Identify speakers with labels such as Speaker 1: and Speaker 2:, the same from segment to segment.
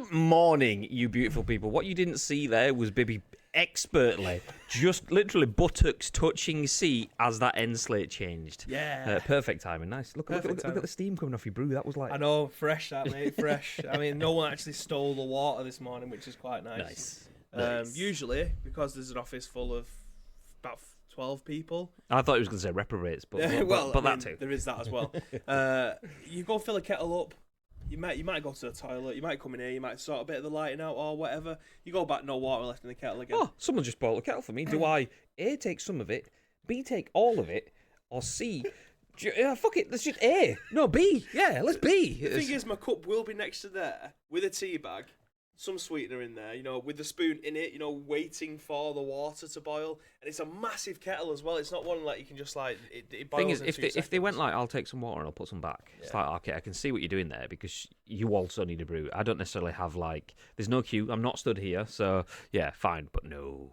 Speaker 1: Good morning, you beautiful people. What you didn't see there was Bibby expertly, just literally buttocks touching your seat as that end slate changed.
Speaker 2: Yeah.
Speaker 1: Perfect timing. Nice. Look at the steam coming off your brew. That was like...
Speaker 2: I know, fresh that, mate, fresh. I mean, no one actually stole the water this morning, which is quite nice. Nice.
Speaker 1: Usually,
Speaker 2: because there's an office full of about 12 people.
Speaker 1: I thought he was going to say reprobates, but that too.
Speaker 2: There is that as well. You go fill a kettle up. You might go to the toilet, you might come in here, you might sort a bit of the lighting out or whatever. You go back, no water left in the kettle again.
Speaker 1: Oh, someone just boiled a kettle for me. Do I A, take some of it, B, take all of it, or C, fuck it, let's just A. No, B. Yeah, let's B.
Speaker 2: The thing is, my cup will be next to there with a tea bag, some sweetener in there, with the spoon in it, waiting for the water to boil. And it's a massive kettle as well. It's not one like you can just like it boils.
Speaker 1: Thing is,
Speaker 2: in
Speaker 1: if they went like, I'll take some water and I'll put some back. Yeah. It's like, okay, I can see what you're doing there because you also need a brew. I don't necessarily have there's no queue. I'm not stood here, so yeah, fine. But no.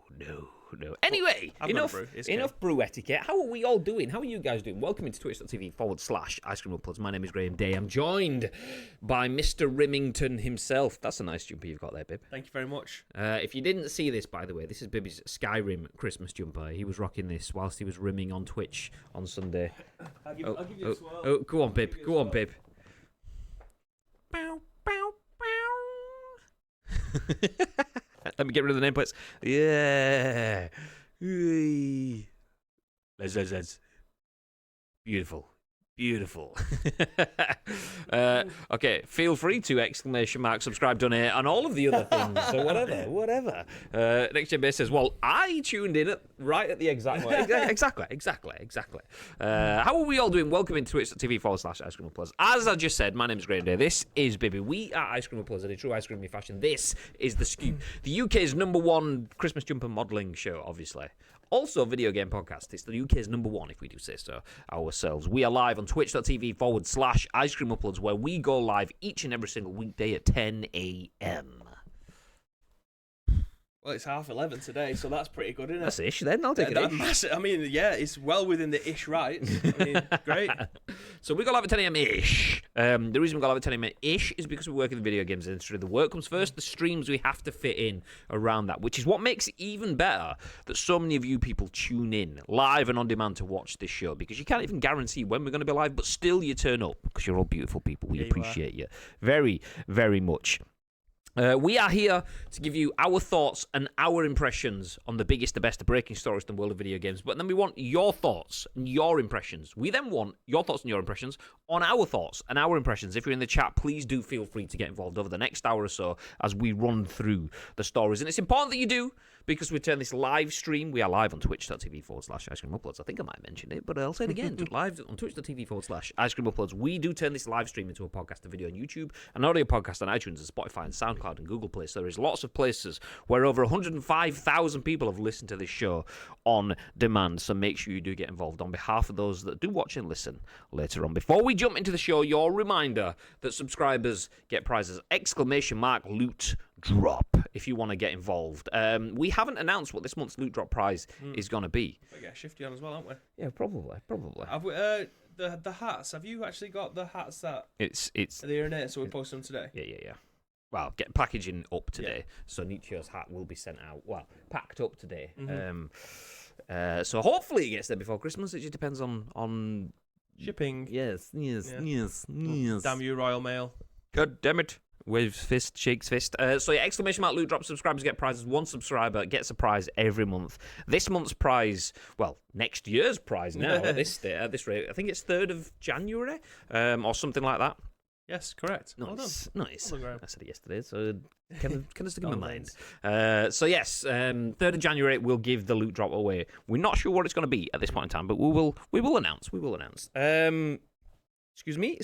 Speaker 1: Anyway, enough brew etiquette. How are we all doing? How are you guys doing? Welcome into twitch.tv/Ice Cream Uploads. My name is Graham Day. I'm joined by Mr. Rimington himself. That's a nice jumper you've got there, Bib.
Speaker 2: Thank you very much.
Speaker 1: If you didn't see this, by the way, this is Bibby's Skyrim Christmas jumper. He was rocking this whilst he was rimming on Twitch on Sunday.
Speaker 2: I'll give you a swirl.
Speaker 1: Oh, go on, Bib. Go on, Bib. Let me get rid of the nameplates. Yeah. Let's. Beautiful. Okay, feel free to ! Subscribe, donate, and all of the other things. So whatever. Next Gen Base says, well, I tuned in right at the exact moment. Exactly. How are we all doing? Welcome into twitch.tv/Ice Cream Plus. As I just said, my name is Graham Day. This is Bibby. We are Ice Cream Plus in a true ice creamy fashion. This is The Scoop, the UK's #1 Christmas jumper modelling show, obviously. Also, a video game podcast. It's the UK's #1, if we do say so ourselves. We are live on twitch.tv/Ice Cream Uploads, where we go live each and every single weekday at 10 a.m.
Speaker 2: Well, it's 11:30 today, so that's pretty good, isn't it?
Speaker 1: That's ish, then. I'll take it ish.
Speaker 2: I mean, yeah, it's well within the ish right. I mean, great.
Speaker 1: So we go live at 10 a.m. ish. The reason we go live at 10 a.m. ish is because we work in the video games industry. The work comes first, the streams we have to fit in around that, which is what makes it even better that so many of you people tune in live and on demand to watch this show, because you can't even guarantee when we're going to be live, but still you turn up because you're all beautiful people. We appreciate you very, very much. We are here to give you our thoughts and our impressions on the biggest, the best, the breaking stories in the world of video games. But then we want your thoughts and your impressions. We then want your thoughts and your impressions on our thoughts and our impressions. If you're in the chat, please do feel free to get involved over the next hour or so as we run through the stories. And it's important that you do, because we turn this live stream. We are live on twitch.tv/Ice Cream Uploads. I think I might have mentioned it, but I'll say it again. Live on twitch.tv/Ice Cream Uploads. We do turn this live stream into a podcast, a video on YouTube, an audio podcast on iTunes and Spotify and SoundCloud and Google Play. So there is lots of places where over 105,000 people have listened to this show on demand. So make sure you do get involved on behalf of those that do watch and listen later on. Before we jump into the show, your reminder that subscribers get prizes! !Loot drop if you want to get involved. We haven't announced what this month's loot drop prize is going to be.
Speaker 2: We'll get Shifty on as well, aren't we?
Speaker 1: Yeah, probably.
Speaker 2: Have we, the hats, have you actually got the hats that
Speaker 1: it's
Speaker 2: they're in it, so we post them today?
Speaker 1: Yeah. Well, get packaging up today, so Nietzsche's hat will be sent out. Well, packed up today. So hopefully it gets there before Christmas. It just depends on
Speaker 2: shipping.
Speaker 1: Yes.
Speaker 2: Damn you, Royal Mail.
Speaker 1: God damn it. Waves fist, shakes fist. So yeah, ! Loot drop. Subscribers get prizes. One subscriber gets a prize every month. This month's prize, well, next year's prize now at this rate. I think it's 3rd of January, or something like that.
Speaker 2: Yes, correct.
Speaker 1: Nice.
Speaker 2: Well done.
Speaker 1: I said it yesterday, so kind of stick in my mind. So yes, 3rd of January we'll give the loot drop away. We're not sure what it's going to be at this point in time, but we will announce. Excuse me! !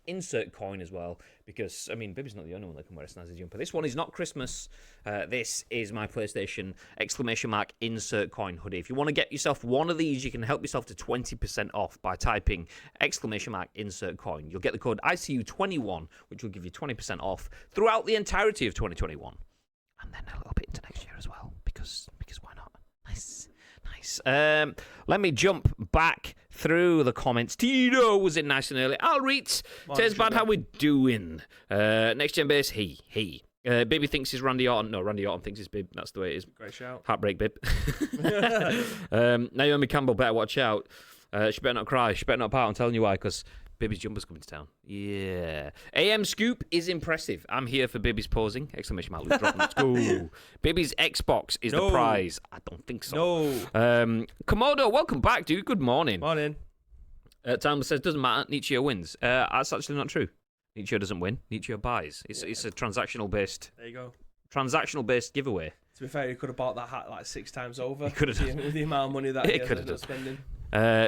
Speaker 1: Insert coin as well, because, I mean, Bibby's not the only one that can wear a snazzy jumper. This one is not Christmas. This is my PlayStation! Insert coin hoodie. If you want to get yourself one of these, you can help yourself to 20% off by typing ! Insert coin. You'll get the code ICU21, which will give you 20% off throughout the entirety of 2021. And then a little bit into next year as well, because why not? Nice. Nice. Let me jump back through the comments. Tito was in nice and early. Alright. Says bad, how we doing? Next gen base, he. Baby thinks he's Randy Orton. No, Randy Orton thinks he's Bib. That's the way it is.
Speaker 2: Great shout.
Speaker 1: Heartbreak Bib. Naomi Campbell better watch out. She better not cry. She better not pout. I'm telling you why, because Bibby's jumper's coming to town. Yeah. AM Scoop is impressive. I'm here for Bibby's posing. Exclamation mark. Let's go. Bibby's Xbox is the prize. I don't think so.
Speaker 2: No.
Speaker 1: Komodo, welcome back, dude. Good morning.
Speaker 2: Morning.
Speaker 1: Timeless says, doesn't matter. Nietzsche wins. That's actually not true. Nietzsche doesn't win. Nietzsche buys. It's a transactional-based...
Speaker 2: There you go.
Speaker 1: Transactional-based giveaway.
Speaker 2: To be fair, he could have bought that hat like 6 times over.
Speaker 1: He could have done.
Speaker 2: With the amount of money that he ended up spending.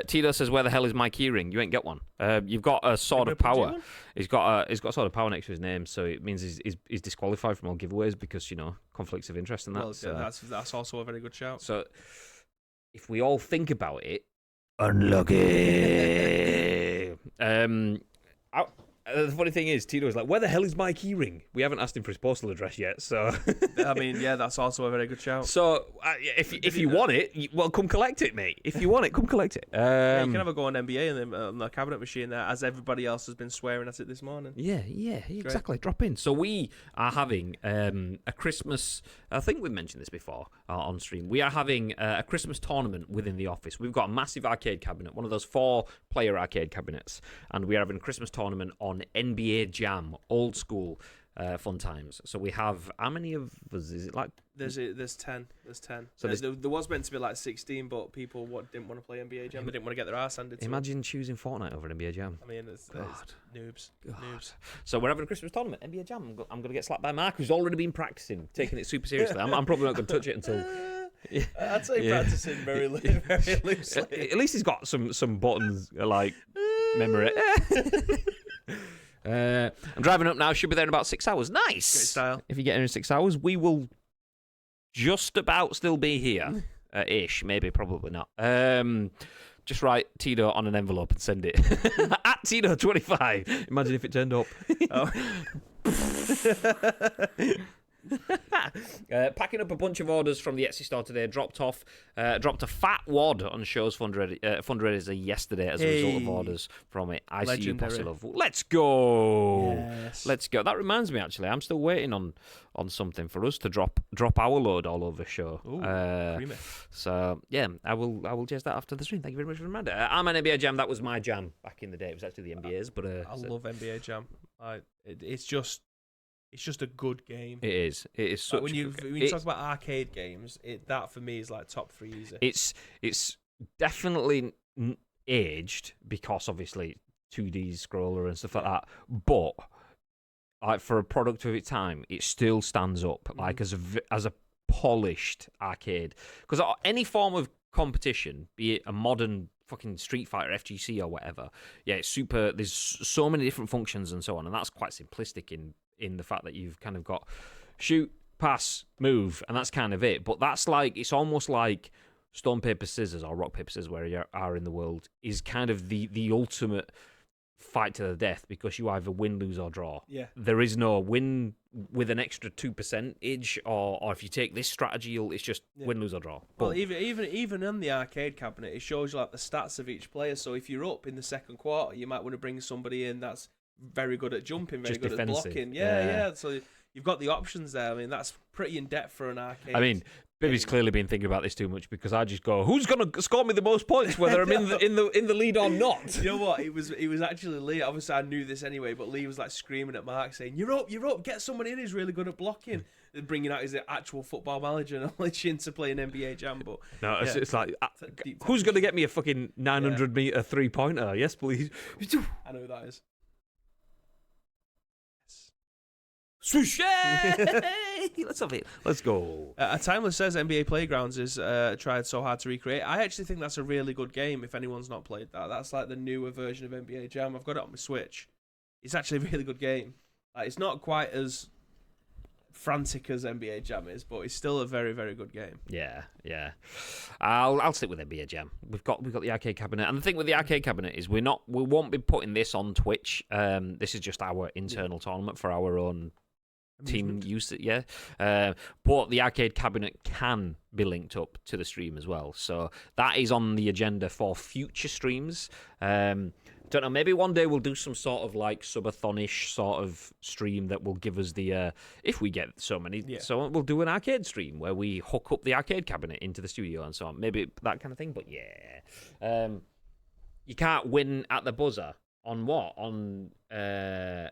Speaker 1: Tito says, where the hell is my keyring? You ain't get one. You've got a Sword of Power. He's got a Sword of Power next to his name, so it means he's disqualified from all giveaways because, conflicts of interest and that.
Speaker 2: Well, yeah, that's also a very good shout.
Speaker 1: So, if we all think about it, unlucky. The funny thing is, Tito was like, where the hell is my keyring? We haven't asked him for his postal address yet, so...
Speaker 2: I mean, yeah, that's also a very good shout.
Speaker 1: So, if you want it, well, come collect it, mate. If you want it, come collect it.
Speaker 2: Yeah, you can have a go on NBA and the cabinet machine there, as everybody else has been swearing at it this morning.
Speaker 1: Yeah, exactly. Drop in. So we are having a Christmas... I think we mentioned this before on stream. We are having a Christmas tournament within the office. We've got a massive arcade cabinet, one of those 4-player arcade cabinets, and we are having a Christmas tournament on NBA Jam, old school fun times. So we have, how many of us is it like?
Speaker 2: There's 10. There's 10. So there was meant to be like 16, but people didn't want to play NBA Jam. They didn't want to get their ass handed to them.
Speaker 1: Imagine choosing Fortnite over NBA Jam.
Speaker 2: I mean, it's noobs.
Speaker 1: So we're having a Christmas tournament, NBA Jam. I'm going to get slapped by Mark, who's already been practicing, taking it super seriously. I'm probably not going to touch it until...
Speaker 2: I'd say practicing very loosely.
Speaker 1: At least he's got some buttons like memory. I'm driving up now. Should be there in about 6 hours. Nice. Great
Speaker 2: style.
Speaker 1: If you get here in 6 hours, we will just about still be here. Ish. Maybe, probably not. Just write Tito on an envelope and send it. At Tito25. Imagine if it turned up. Packing up a bunch of orders from the Etsy store today. Dropped a fat wad on Show's fundraiser yesterday as a result of orders from it. ICU Posse Love. Let's go.
Speaker 2: Yes.
Speaker 1: Let's go. That reminds me, actually, I'm still waiting on something for us to drop our load all over Show.
Speaker 2: Ooh, creamy.
Speaker 1: So yeah, I will jazz that after the stream. Thank you very much for the reminder. I'm an NBA Jam. That was my jam back in the day. It was actually the NBA's, but
Speaker 2: I love NBA Jam. It's just a good game.
Speaker 1: It is. It is such.
Speaker 2: Like when you talk about arcade games, that for me is like top 3 easy.
Speaker 1: It's definitely aged because obviously 2D scroller and stuff like that. But like for a product of its time, it still stands up like as a polished arcade. Because any form of competition, be it a modern fucking Street Fighter, FGC or whatever, yeah, it's super. There's so many different functions and so on, and that's quite simplistic in the fact that you've kind of got shoot, pass, move, and that's kind of it. But that's like, it's almost like stone, paper, scissors or rock, paper, scissors, where you are in the world, is kind of the ultimate fight to the death, because you either win, lose, or draw.
Speaker 2: Yeah.
Speaker 1: There is no win with an extra 2% or if you take this strategy, it's just win, lose, or draw.
Speaker 2: Well, even in the arcade cabinet, it shows you like the stats of each player. So if you're up in the second quarter, you might want to bring somebody in that's very good at jumping, very good at blocking. Yeah. So you've got the options there. I mean, that's pretty in depth for an arcade.
Speaker 1: I mean, Bibby's clearly been thinking about this too much, because I just go, who's going to score me the most points, whether I'm in the lead or not?
Speaker 2: You know what? It was actually Lee. Obviously, I knew this anyway, but Lee was like screaming at Mark, saying, "You're up! Get someone in who's really good at blocking." And bringing out his actual football manager knowledge into playing NBA Jam. But
Speaker 1: no, it's like, who's going to get me a fucking 900-meter 3-pointer? Yes, please.
Speaker 2: I know who that is.
Speaker 1: Swoosh! Let's have it. Let's go.
Speaker 2: Timeless says NBA Playgrounds is tried so hard to recreate. I actually think that's a really good game if anyone's not played that. That's like the newer version of NBA Jam. I've got it on my Switch. It's actually a really good game. It's not quite as frantic as NBA Jam is, but it's still a very, very good game.
Speaker 1: Yeah. I'll stick with NBA Jam. We've got the arcade cabinet, and the thing with the arcade cabinet is we won't be putting this on Twitch. This is just our internal tournament for our own team use it, yeah. But the arcade cabinet can be linked up to the stream as well. So that is on the agenda for future streams. Don't know, maybe one day we'll do some sort of like subathonish sort of stream that will give us the, if we get so many, so we'll do an arcade stream where we hook up the arcade cabinet into the studio and so on. Maybe that kind of thing, but yeah. You can't win at the buzzer on what? On, NBA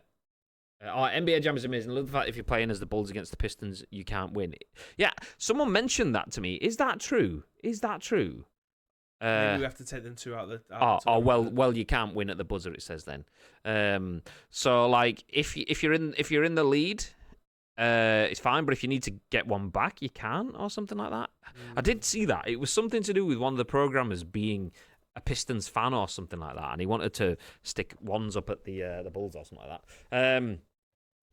Speaker 1: Jam is amazing. I love the fact if you're playing as the Bulls against the Pistons, you can't win. Yeah, someone mentioned that to me. Is that true?
Speaker 2: Maybe we have to take them two out.
Speaker 1: Well, you can't win at the buzzer. It says then. So like, if you're in the lead, it's fine. But if you need to get one back, you can't, or something like that. I did see that. It was something to do with one of the programmers being a Pistons fan or something like that, and he wanted to stick ones up at the Bulls or something like that.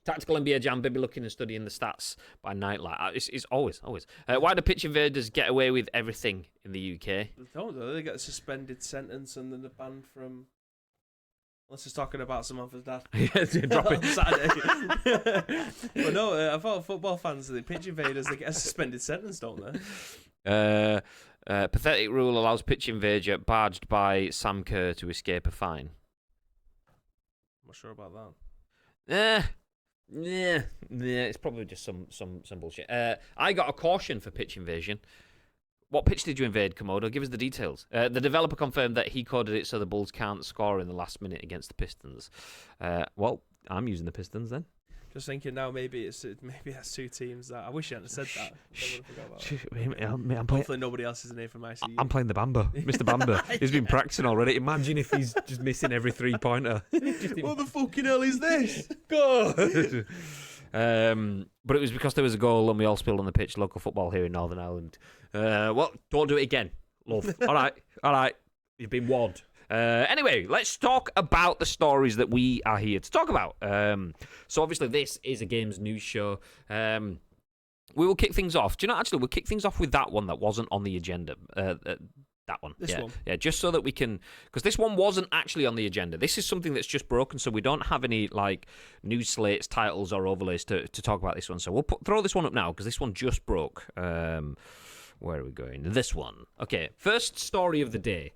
Speaker 1: Tactical NBA Jam, baby looking and studying the stats by nightlight. It's always. Why do pitch invaders get away with everything in the UK?
Speaker 2: They don't, though. They get a suspended sentence and then they're banned from... Unless it's talking about Samantha's dad.
Speaker 1: Drop it.
Speaker 2: On Saturday. But no, I thought football fans, the pitch invaders, they get a suspended sentence, don't they?
Speaker 1: Pathetic rule allows pitch invader barged by Sam Kerr to escape a fine.
Speaker 2: I'm not sure about that.
Speaker 1: Yeah, it's probably just some bullshit. I got a caution for pitch invasion. What pitch did you invade, Komodo? Give us the details. The developer confirmed that he coded it so the Bulls can't score in the last minute against the Pistons. Well, I'm using the Pistons then.
Speaker 2: Just thinking now, maybe that's two teams that I wish you hadn't said that. I would have forgot about that. Hopefully nobody else is in here from ICU.
Speaker 1: I'm playing the Bamba, Mr. Bamba. He's been practicing already. Imagine if he's just missing every 3-pointer.
Speaker 2: What the fucking hell is this?
Speaker 1: God. But it was because there was a goal and we all spilled on the pitch. Local football here in Northern Ireland. Well, don't do it again, love. All right. You've been warned. Anyway, let's talk about the stories that we are here to talk about. So obviously this is a games news show. We will kick things off. Do you know, actually, we'll kick things off with that one that wasn't on the agenda. That one.
Speaker 2: This one.
Speaker 1: Yeah, just so that we can... Because this one wasn't actually on the agenda. This is something that's just broken, so we don't have any like news slates, titles, or overlays to talk about this one. So we'll throw this one up now, because this one just broke. Where are we going? This one. Okay, first story of the day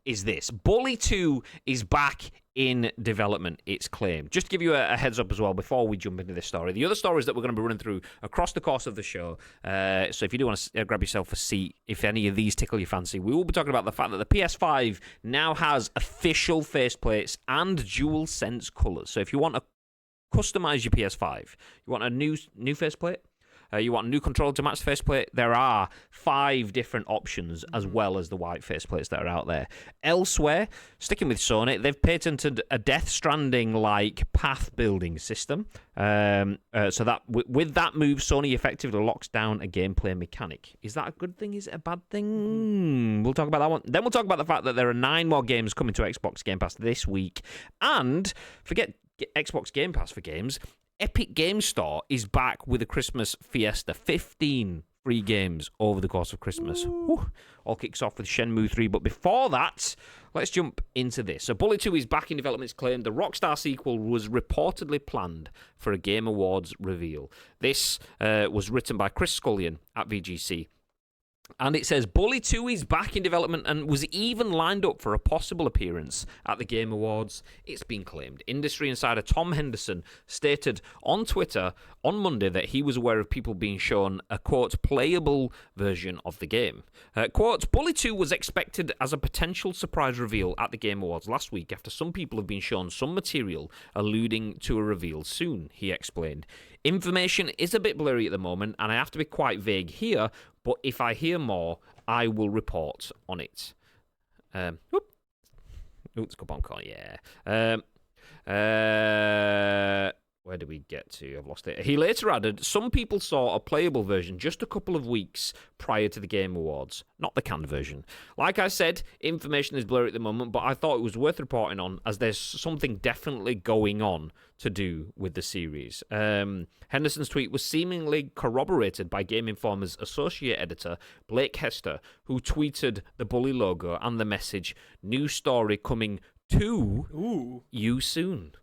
Speaker 1: is this. Bully 2 is back in development, it's claimed. Just to give you a heads up as well before we jump into this story. The other stories that we're going to be running through across the course of the show, so if you do want to grab yourself a seat, if any of these tickle your fancy, we will be talking about the fact that the PS5 now has official faceplates and DualSense colours. So if you want to customize your PS5, you want a new faceplate, you want a new controller to match the faceplate, there are 5 different options as well as the white faceplates that are out there. Elsewhere, sticking with Sony, they've patented a Death Stranding-like path building system. So that with that move, Sony effectively locks down a gameplay mechanic. Is that a good thing? Is it a bad thing? We'll talk about that one. Then we'll talk about the fact that there are 9 more games coming to Xbox Game Pass this week. And forget Xbox Game Pass for games. Epic Games Store is back with a Christmas fiesta. 15 free games over the course of Christmas. All kicks off with Shenmue 3. But before that, let's jump into this. So Bully 2 is back in development. It's claimed the Rockstar sequel was reportedly planned for a Game Awards reveal. This was written by Chris Scullion at VGC. And it says Bully 2 is back in development and was even lined up for a possible appearance at the Game Awards. It's been claimed. Industry insider Tom Henderson stated on Twitter on Monday that he was aware of people being shown a, quote, playable version of the game. Quote, Bully 2 was expected as a potential surprise reveal at the Game Awards last week after some people have been shown some material alluding to a reveal soon, he explained. Information is a bit blurry at the moment, and I have to be quite vague here, but if I hear more, I will report on it. It's a good bomb call, yeah. Where did we get to? I've lost it. He later added, some people saw a playable version just a couple of weeks prior to the Game Awards, not the canned version. Like I said, information is blurry at the moment, but I thought it was worth reporting on as there's something definitely going on to do with the series. Henderson's tweet was seemingly corroborated by Game Informer's associate editor, Blake Hester, who tweeted the Bully logo and the message, new story coming to you soon.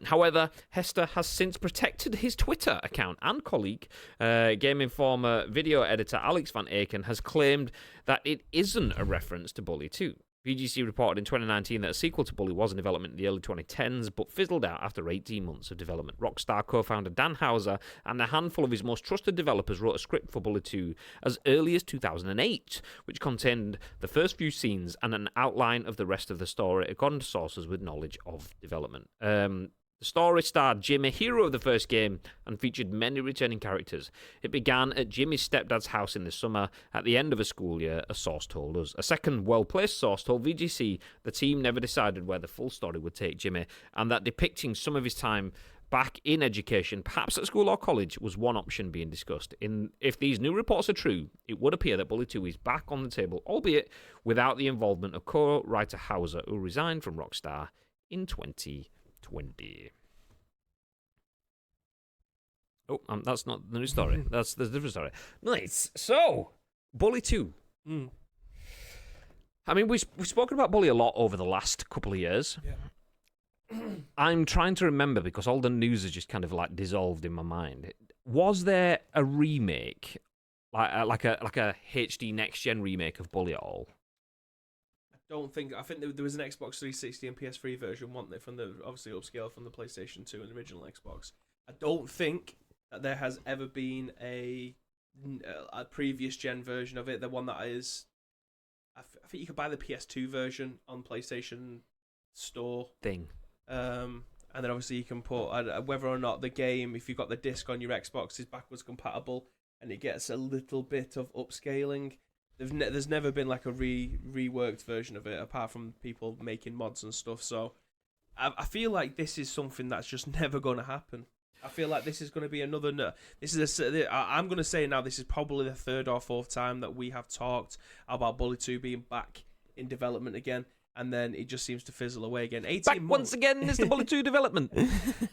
Speaker 1: However, Hester has since protected his Twitter account, and colleague, Game Informer video editor Alex Van Aken, has claimed that it isn't a reference to Bully 2. VGC reported in 2019 that a sequel to Bully was in development in the early 2010s, but fizzled out after 18 months of development. Rockstar co-founder Dan Houser and a handful of his most trusted developers wrote a script for Bully 2 as early as 2008, which contained the first few scenes and an outline of the rest of the story, according to sources with knowledge of development. The story starred Jimmy, hero of the first game, and featured many returning characters. It began at Jimmy's stepdad's house in the summer at the end of a school year, a source told us. A second well-placed source told VGC the team never decided where the full story would take Jimmy, and that depicting some of his time back in education, perhaps at school or college, was one option being discussed. If these new reports are true, it would appear that Bully 2 is back on the table, albeit without the involvement of co-writer Houser, who resigned from Rockstar in 2020. Oh, that's not the new story. That's the different story. Nice. So, Bully 2. I mean, we've spoken about Bully a lot over the last couple of years.
Speaker 2: Yeah.
Speaker 1: I'm trying to remember because all the news has just kind of like dissolved in my mind. Was there a remake, like a HD next gen remake of Bully at all?
Speaker 2: I think there was an Xbox 360 and PS3 version, wasn't there, from the obviously upscale from the PlayStation 2 and the original Xbox. I don't think that there has ever been a previous gen version of it. The one that is, I think you could buy the PS2 version on PlayStation Store
Speaker 1: thing.
Speaker 2: And then obviously you can put whether or not the game, if you've got the disc on your Xbox, is backwards compatible, and it gets a little bit of upscaling. There's never been like a reworked version of it, apart from people making mods and stuff. So I feel like this is something that's just never going to happen. I feel like this is going to be another. I'm going to say now, this is probably the third or fourth time that we have talked about Bully 2 being back in development again, and then it just seems to fizzle away again. 18
Speaker 1: back
Speaker 2: months.
Speaker 1: Once again, Mr. Bully 2 development.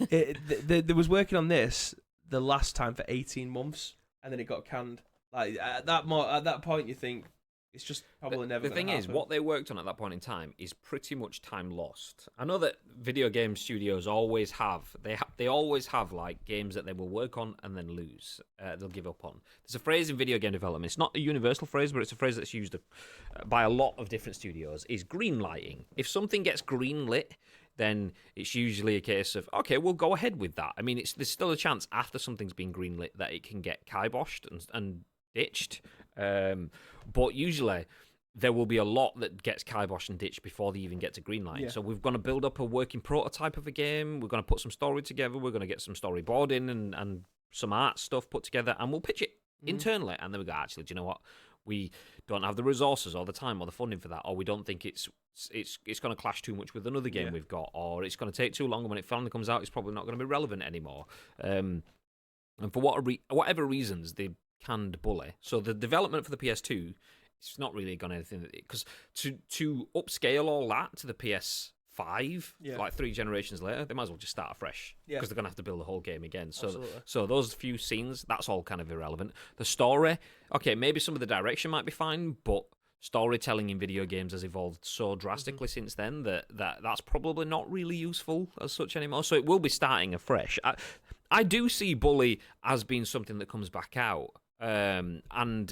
Speaker 2: They was working on this the last time for 18 months, and then it got canned. Like at that point, you think it's just probably never.
Speaker 1: The thing is, what they worked on at that point in time is pretty much time lost. I know that video game studios always have they always have like games that they will work on and then lose. They'll give up on. There's a phrase in video game development. It's not a universal phrase, but it's a phrase that's used by a lot of different studios. Is greenlighting. If something gets greenlit, then it's usually a case of, okay, we'll go ahead with that. I mean, there's still a chance after something's been greenlit that it can get kiboshed and ditched. But usually there will be a lot that gets kiboshed and ditched before they even get to greenlight. Yeah. So we're going to build up a working prototype of a game. We're going to put some story together. We're going to get some storyboarding and some art stuff put together, and we'll pitch it internally. And then we go, actually, do you know what? We don't have the resources or the time or the funding for that, or we don't think it's going to clash too much with another game we've got, or it's going to take too long, and when it finally comes out, it's probably not going to be relevant anymore. And for whatever reasons, they canned Bully. So the development for the PS2, it's not really gone anything, because to upscale all that to the PS5, like 3 generations later, they might as well just start afresh, because they're going to have to build the whole game again. So those few scenes, that's all kind of irrelevant. The story, okay, maybe some of the direction might be fine, but storytelling in video games has evolved so drastically since then that's probably not really useful as such anymore. So it will be starting afresh. I do see Bully as being something that comes back out, and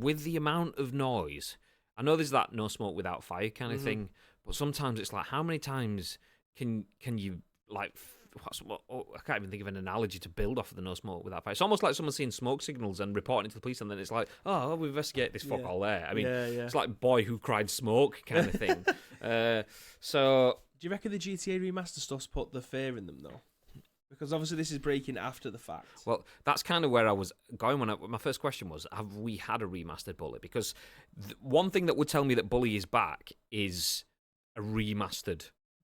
Speaker 1: with the amount of noise, I know there's that no smoke without fire kind of thing, but sometimes it's like, how many times can you like? I can't even think of an analogy to build off of the no smoke without fire. It's almost like someone seeing smoke signals and reporting it to the police, and then it's like, oh, well, we investigate this fuck all there. I mean, it's like Boy Who Cried Smoke kind of thing. So,
Speaker 2: do you reckon the GTA remaster stuff's put the fear in them though? Because obviously this is breaking after the fact.
Speaker 1: Well, that's kind of where I was going when my first question was, have we had a remastered Bully? Because one thing that would tell me that Bully is back is a remastered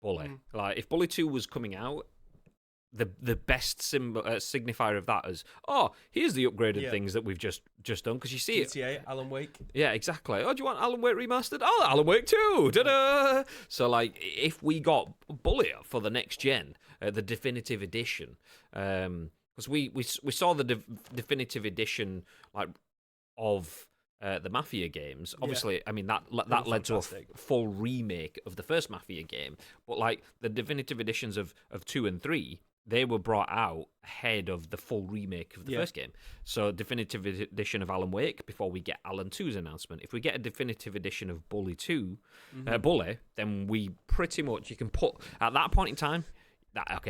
Speaker 1: Bully. Like, if Bully 2 was coming out, the best signifier of that is, oh, here's the upgraded things that we've just done, because you see
Speaker 2: GTA, Alan Wake.
Speaker 1: Yeah, exactly. Oh, do you want Alan Wake remastered? Oh, Alan Wake 2! Ta-da! So, like, if we got Bully for the next gen, the definitive edition, because we saw the definitive edition, like, of the Mafia games, obviously, I mean, that led to a
Speaker 2: fantastic.
Speaker 1: full remake of the first Mafia game. But, like, the definitive editions of 2 and 3, they were brought out ahead of the full remake of the first game. So, definitive edition of Alan Wake before we get Alan 2's announcement. If we get a definitive edition of Bully 2, Bully, then we pretty much, you can put, at that point in time,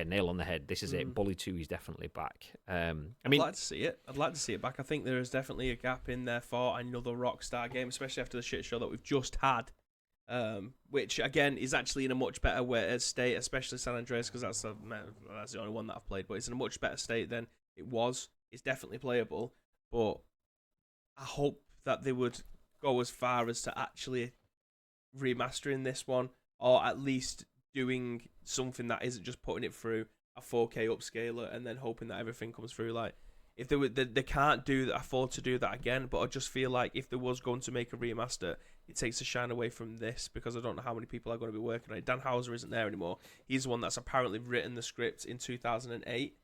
Speaker 1: nail on the head. This is it. Bully 2 is definitely back. I'd
Speaker 2: like to see it. I'd like to see it back. I think there is definitely a gap in there for another Rockstar game, especially after the shit show that we've just had. Which again is actually in a much better state, especially San Andreas, because that's the only one that I've played. But it's in a much better state than it was. It's definitely playable, but I hope that they would go as far as to actually remastering this one, or at least doing something that isn't just putting it through a 4K upscaler and then hoping that everything comes through. Like, if they can't afford to do that again, but I just feel like if there was going to make a remaster, it takes the shine away from this, because I don't know how many people are going to be working on it. Dan Houser isn't there anymore. He's the one that's apparently written the script in 2008.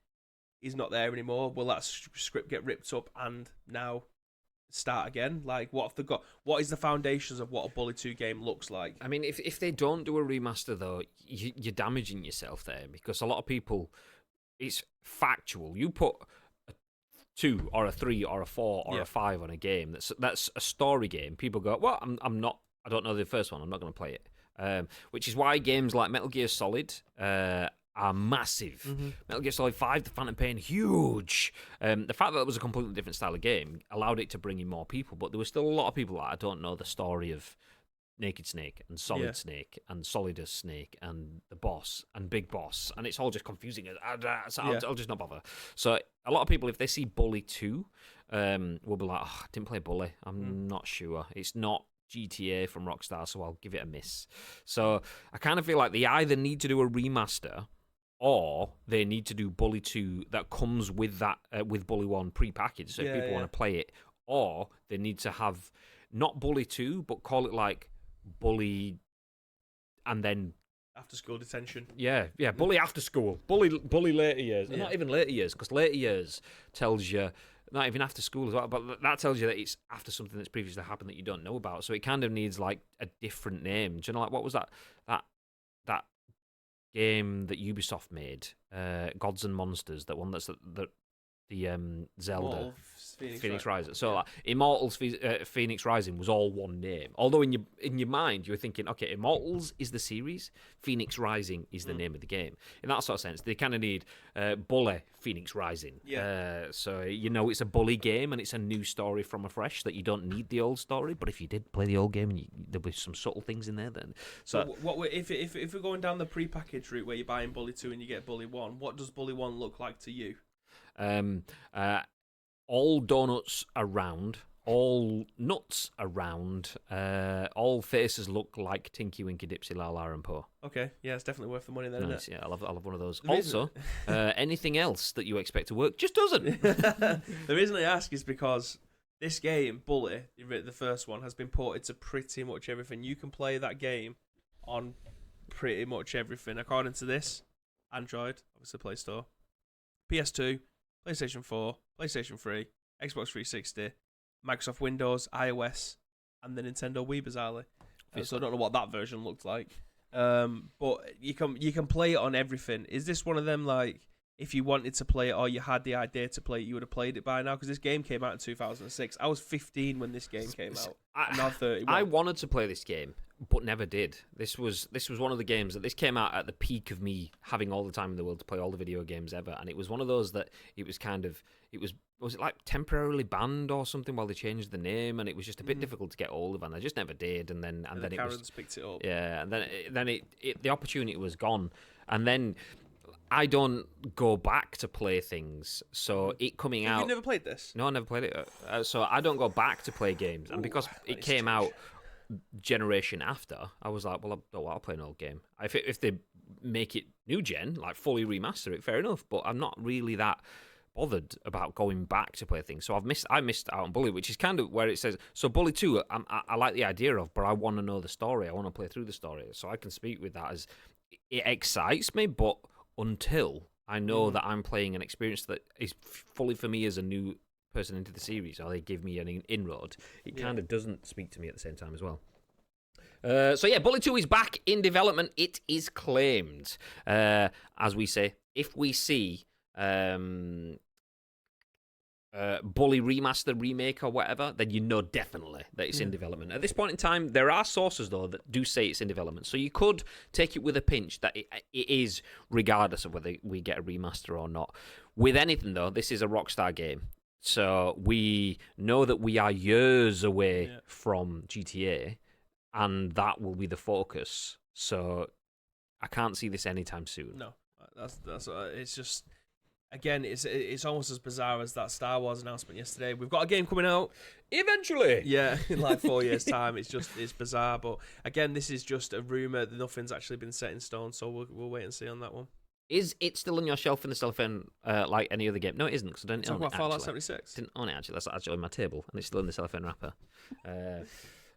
Speaker 2: He's not there anymore. Will that script get ripped up and now start again? Like, what is the foundations of what a Bully 2 game looks like?
Speaker 1: I mean, if they don't do a remaster, though, you're damaging yourself there, because a lot of people, it's factual. You put a 2 or a 3 or a 4 or a 5 on a game that's a story game. People go, well, I don't know the first one, I'm not going to play it. Which is why games like Metal Gear Solid are massive. Metal Gear Solid 5, The Phantom Pain, huge. The fact that it was a completely different style of game allowed it to bring in more people, but there were still a lot of people that I don't know the story of Naked Snake and Solid Snake and Solidus Snake and the boss and Big Boss, and it's all just confusing. So I'll just not bother. So a lot of people, if they see Bully 2, will be like, I didn't play Bully, I'm not sure. It's not GTA from Rockstar, so I'll give it a miss. So I kind of feel like they either need to do a remaster, or they need to do Bully 2 that comes with that with Bully 1 pre-packaged, so if people want to play it, or they need to have not Bully 2, but call it like Bully and then
Speaker 2: after school detention.
Speaker 1: Bully after school, Bully later years, not even later years, because later years tells you not even after school as well, but that tells you that it's after something that's previously happened that you don't know about. So it kind of needs like a different name. Do you know, like, what was that game that Ubisoft made, Gods and Monsters, that one that's the Zelda Phoenix Rising. So like, Immortals Phoenix Rising was all one name. Although in your mind you were thinking, okay, Immortals is the series, Phoenix Rising is the name of the game. In that sort of sense, they kind of need Bully Phoenix Rising. So you know it's a Bully game and it's a new story from afresh, that you don't need the old story. But if you did play the old game, and there'll be some subtle things in there then.
Speaker 2: So if we're going down the pre-packaged route where you're buying Bully 2 and you get Bully 1, what does Bully 1 look like to you?
Speaker 1: All donuts around, all nuts around, all faces look like Tinky Winky Dipsy La La and Po.
Speaker 2: Okay, yeah, it's definitely worth the money then,
Speaker 1: Nice,
Speaker 2: isn't it?
Speaker 1: yeah, I love one of those. Also, anything else that you expect to work just doesn't.
Speaker 2: The reason I ask is because this game, Bully, the first one, has been ported to pretty much everything. You can play that game on pretty much everything. According to this, Android, obviously Play Store, PS2, PlayStation 4, PlayStation 3, Xbox 360, Microsoft Windows, iOS, and the Nintendo Wii, bizarrely. So I don't know what that version looked like. But you can play it on everything. Is this one of them, like, if you wanted to play it or you had the idea to play it, you would have played it by now? Because this game came out in 2006. I was 15 when this game came out. I'm now 31.
Speaker 1: I wanted to play this game, but never did. This was one of the games that this came out at the peak of me having all the time in the world to play all the video games ever, and it was one of those that it was it like temporarily banned or something while they changed the name, and it was just a bit difficult to get hold of, and I just never did. And then it
Speaker 2: Karen's
Speaker 1: was
Speaker 2: picked it up.
Speaker 1: Yeah, and then the opportunity was gone, and then I don't go back to play things, so it coming out.
Speaker 2: You never played this?
Speaker 1: No, I never played it. So I don't go back to play games, and because it came out generation after, I was like, well, I don't want to play an old game. If they make it new gen, like fully remaster it, fair enough. But I'm not really that bothered about going back to play things. So I missed out on Bully, which is kind of where it says. So Bully 2, I like the idea of, but I want to know the story. I want to play through the story, so I can speak with that as it excites me, but until I know that I'm playing an experience that is fully for me as a new person into the series or they give me an inroad, it kind of doesn't speak to me at the same time as well. So yeah, Bully 2 is back in development. It is claimed. As we say, if we see Bully remaster, remake, or whatever, then you know definitely that it's in development. At this point in time, there are sources though that do say it's in development, so you could take it with a pinch that it is, regardless of whether we get a remaster or not. With anything though, this is a Rockstar game, so we know that we are years away from GTA, and that will be the focus. So I can't see this anytime soon.
Speaker 2: No, that's it's just. Again, it's almost as bizarre as that Star Wars announcement yesterday. We've got a game coming out
Speaker 1: eventually.
Speaker 2: Yeah, in like 4 years' time. It's bizarre, but again, this is just a rumor. Nothing's actually been set in stone, so we'll wait and see on that one.
Speaker 1: Is it still on your shelf in the cellophane like any other game? No, it isn't, because I don't own it.
Speaker 2: Fallout 76.
Speaker 1: Didn't own it actually. That's actually on my table, and it's still in the cellophane wrapper.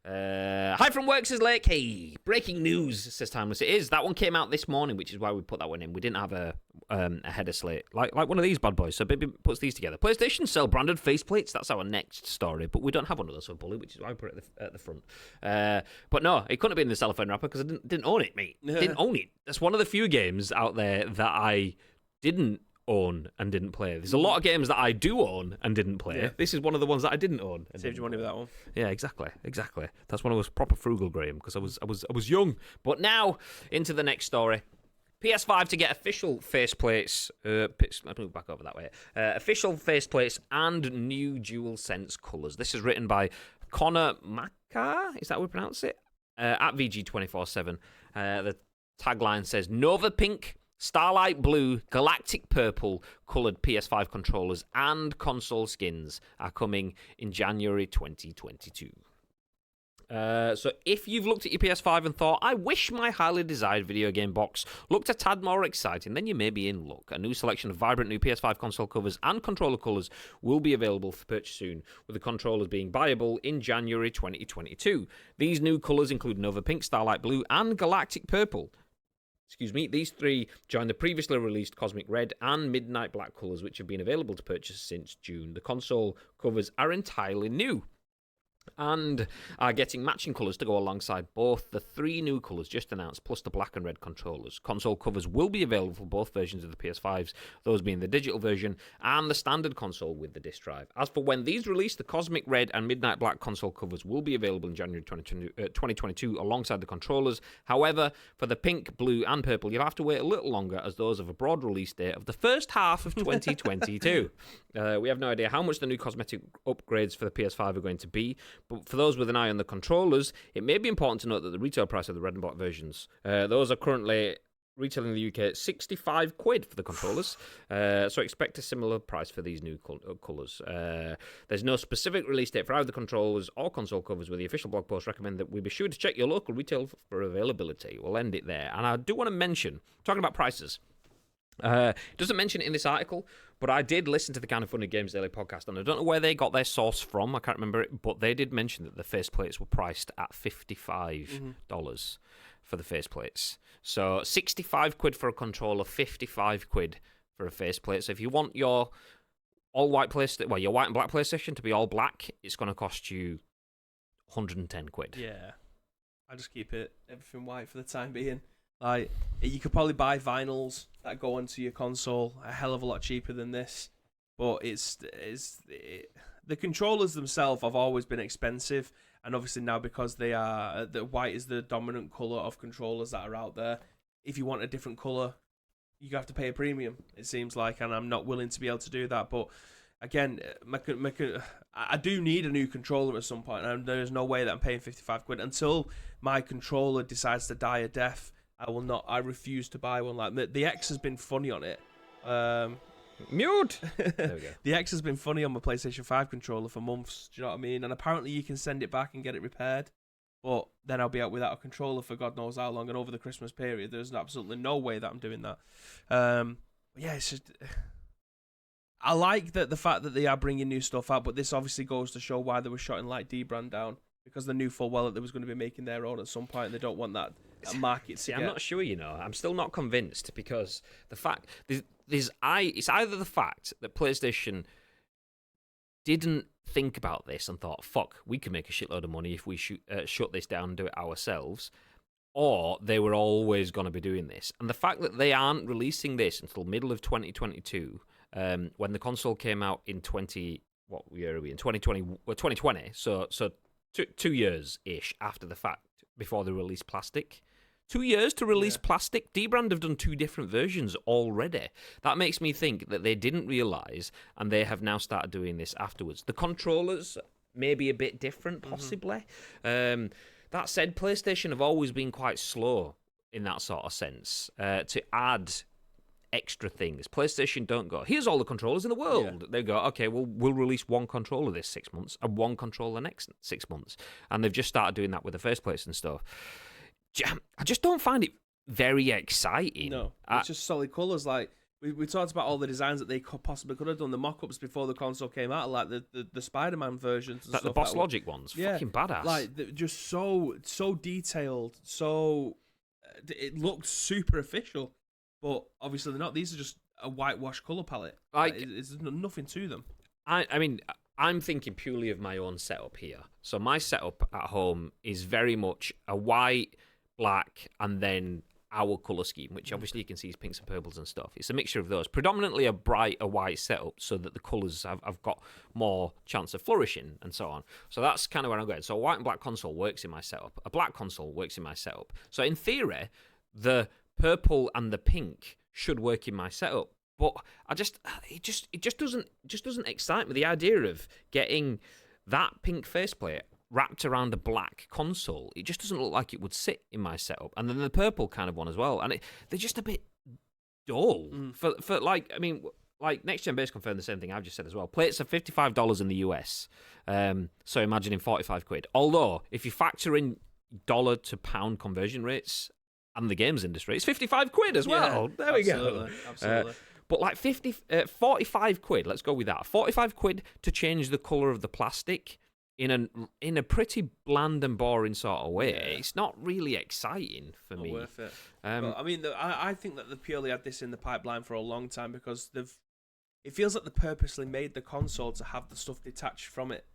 Speaker 1: Hi from Work, says Lake. Hey, breaking news, says Timeless. It is. That one came out this morning, which is why we put that one in. We didn't have a header slate like one of these bad boys, so Baby puts these together. PlayStation sell branded faceplates. That's our next story, but we don't have one of those for Bully, which is why I put it at the front. But no, it couldn't have been in the cellophane wrapper because I didn't own it, mate. Didn't own it. That's one of the few games out there that I didn't own and didn't play. There's a lot of games that I do own and didn't play. Yeah. This is one of the ones that I didn't own.
Speaker 2: Saved you money with that one.
Speaker 1: Yeah, exactly. That's when I was proper frugal, Graham, because I was young. But now into the next story. PS5 to get official faceplates. Let's move back over that way. Official faceplates and new DualSense colours. This is written by Connor Makar. Is that how we pronounce it? At VG247. The tagline says Nova Pink, Starlight Blue, Galactic Purple coloured PS5 controllers and console skins are coming in January 2022. So if you've looked at your PS5 and thought, I wish my highly desired video game box looked a tad more exciting, then you may be in luck. A new selection of vibrant new PS5 console covers and controller colours will be available for purchase soon, with the controllers being buyable in January 2022. These new colours include Nova Pink, Starlight Blue, and Galactic Purple. These three join the previously released Cosmic Red and Midnight Black colours, which have been available to purchase since June. The console covers are entirely new and are getting matching colours to go alongside both the three new colours just announced, plus the black and red controllers. Console covers will be available for both versions of the PS5s, those being the digital version and the standard console with the disc drive. As for when these release, the Cosmic Red and Midnight Black console covers will be available in January 2022 alongside the controllers. However, for the pink, blue and purple, you'll have to wait a little longer, as those have a broad release date of the first half of 2022. We have no idea how much the new cosmetic upgrades for the PS5 are going to be, but for those with an eye on the controllers, it may be important to note that the retail price of the red and black versions, those are currently retailing in the UK at 65 quid for the controllers, so expect a similar price for these new colours. There's no specific release date for either the controllers or console covers, with the official blog post recommend that we be sure to check your local retail for availability. We'll end it there. And I do want to mention, talking about prices, it doesn't mention it in this article, but I did listen to the Kind of Funny Games Daily podcast, and I don't know where they got their source from. I can't remember it, but they did mention that the faceplates were priced at $55 for the faceplates. So 65 quid for a controller, 55 quid for a faceplate. So if you want your all-white PlayStation, well, your white and black PlayStation to be all black, it's going to cost you 110 quid.
Speaker 2: Yeah. I just keep everything white for the time being. Like, you could probably buy vinyls that go onto your console a hell of a lot cheaper than this, but the controllers themselves have always been expensive, and obviously now because they are the white is the dominant color of controllers that are out there. If you want a different color, you have to pay a premium. It seems like, and I'm not willing to be able to do that. But again, I do need a new controller at some point, and there's no way that I'm paying 55 quid until my controller decides to die a death. I refuse to buy one. Like the X has been funny on it.
Speaker 1: Mute. There we go.
Speaker 2: The X has been funny on my PlayStation 5 controller for months. Do you know what I mean? And apparently you can send it back and get it repaired. But then I'll be out without a controller for God knows how long. And over the Christmas period, there's absolutely no way that I'm doing that. Yeah, it's just. I like the fact that they are bringing new stuff out, but this obviously goes to show why they were shutting like D-Brand down, because they knew full well that they was going to be making their own at some point, and they don't want that market to
Speaker 1: See,
Speaker 2: get.
Speaker 1: I'm not sure, I'm still not convinced, because the fact it's either the fact that PlayStation didn't think about this and thought, fuck, we can make a shitload of money if we shut this down and do it ourselves, or they were always going to be doing this. And the fact that they aren't releasing this until middle of 2022, when the console came out in 2020, so 2 years-ish after the fact, before they released plastic. 2 years to release plastic? D-Brand have done 2 different versions already. That makes me think that they didn't realise, and they have now started doing this afterwards. The controllers may be a bit different, possibly. That said, PlayStation have always been quite slow in that sort of sense to add extra things. PlayStation don't go, here's all the controllers in the world. They go, okay, well, we'll release one controller this 6 months and one controller next 6 months. And they've just started doing that with the Faceplates and stuff. I just don't find it very exciting.
Speaker 3: No, it's just solid colours. Like, we talked about all the designs that they possibly could have done, the mock-ups before the console came out, like the Spider-Man versions. And
Speaker 1: like
Speaker 3: stuff
Speaker 1: the Boss Logic ones, fucking badass.
Speaker 3: Like, just so detailed, so... it looked super official. But obviously they're not. These are just a whitewash colour palette. Like, there's nothing to them.
Speaker 1: I mean, I'm thinking purely of my own setup here. So my setup at home is very much a white, black, and then our colour scheme, which obviously you can see is pinks and purples and stuff. It's a mixture of those. Predominantly a white setup so that the colours have got more chance of flourishing and so on. So that's kind of where I'm going. So a white and black console works in my setup. A black console works in my setup. So in theory, the purple and the pink should work in my setup, but it just doesn't excite me. The idea of getting that pink faceplate wrapped around a black console, it just doesn't look like it would sit in my setup. And then the purple kind of one as well, and they're just a bit dull for like. I mean, like Next Gen Base confirmed the same thing I've just said as well. Plates are $55 in the US, so imagining 45 quid. Although if you factor in dollar to pound conversion rates and the games industry, it's 55 quid as well. There we go.
Speaker 3: Absolutely.
Speaker 1: But like 45 quid, let's go with that. 45 quid to change the colour of the plastic in a pretty bland and boring sort of way.
Speaker 3: Yeah.
Speaker 1: It's not really exciting for me.
Speaker 3: Not worth it. Well, I mean, I think that they've purely had this in the pipeline for a long time because it feels like they purposely made the console to have the stuff detached from it.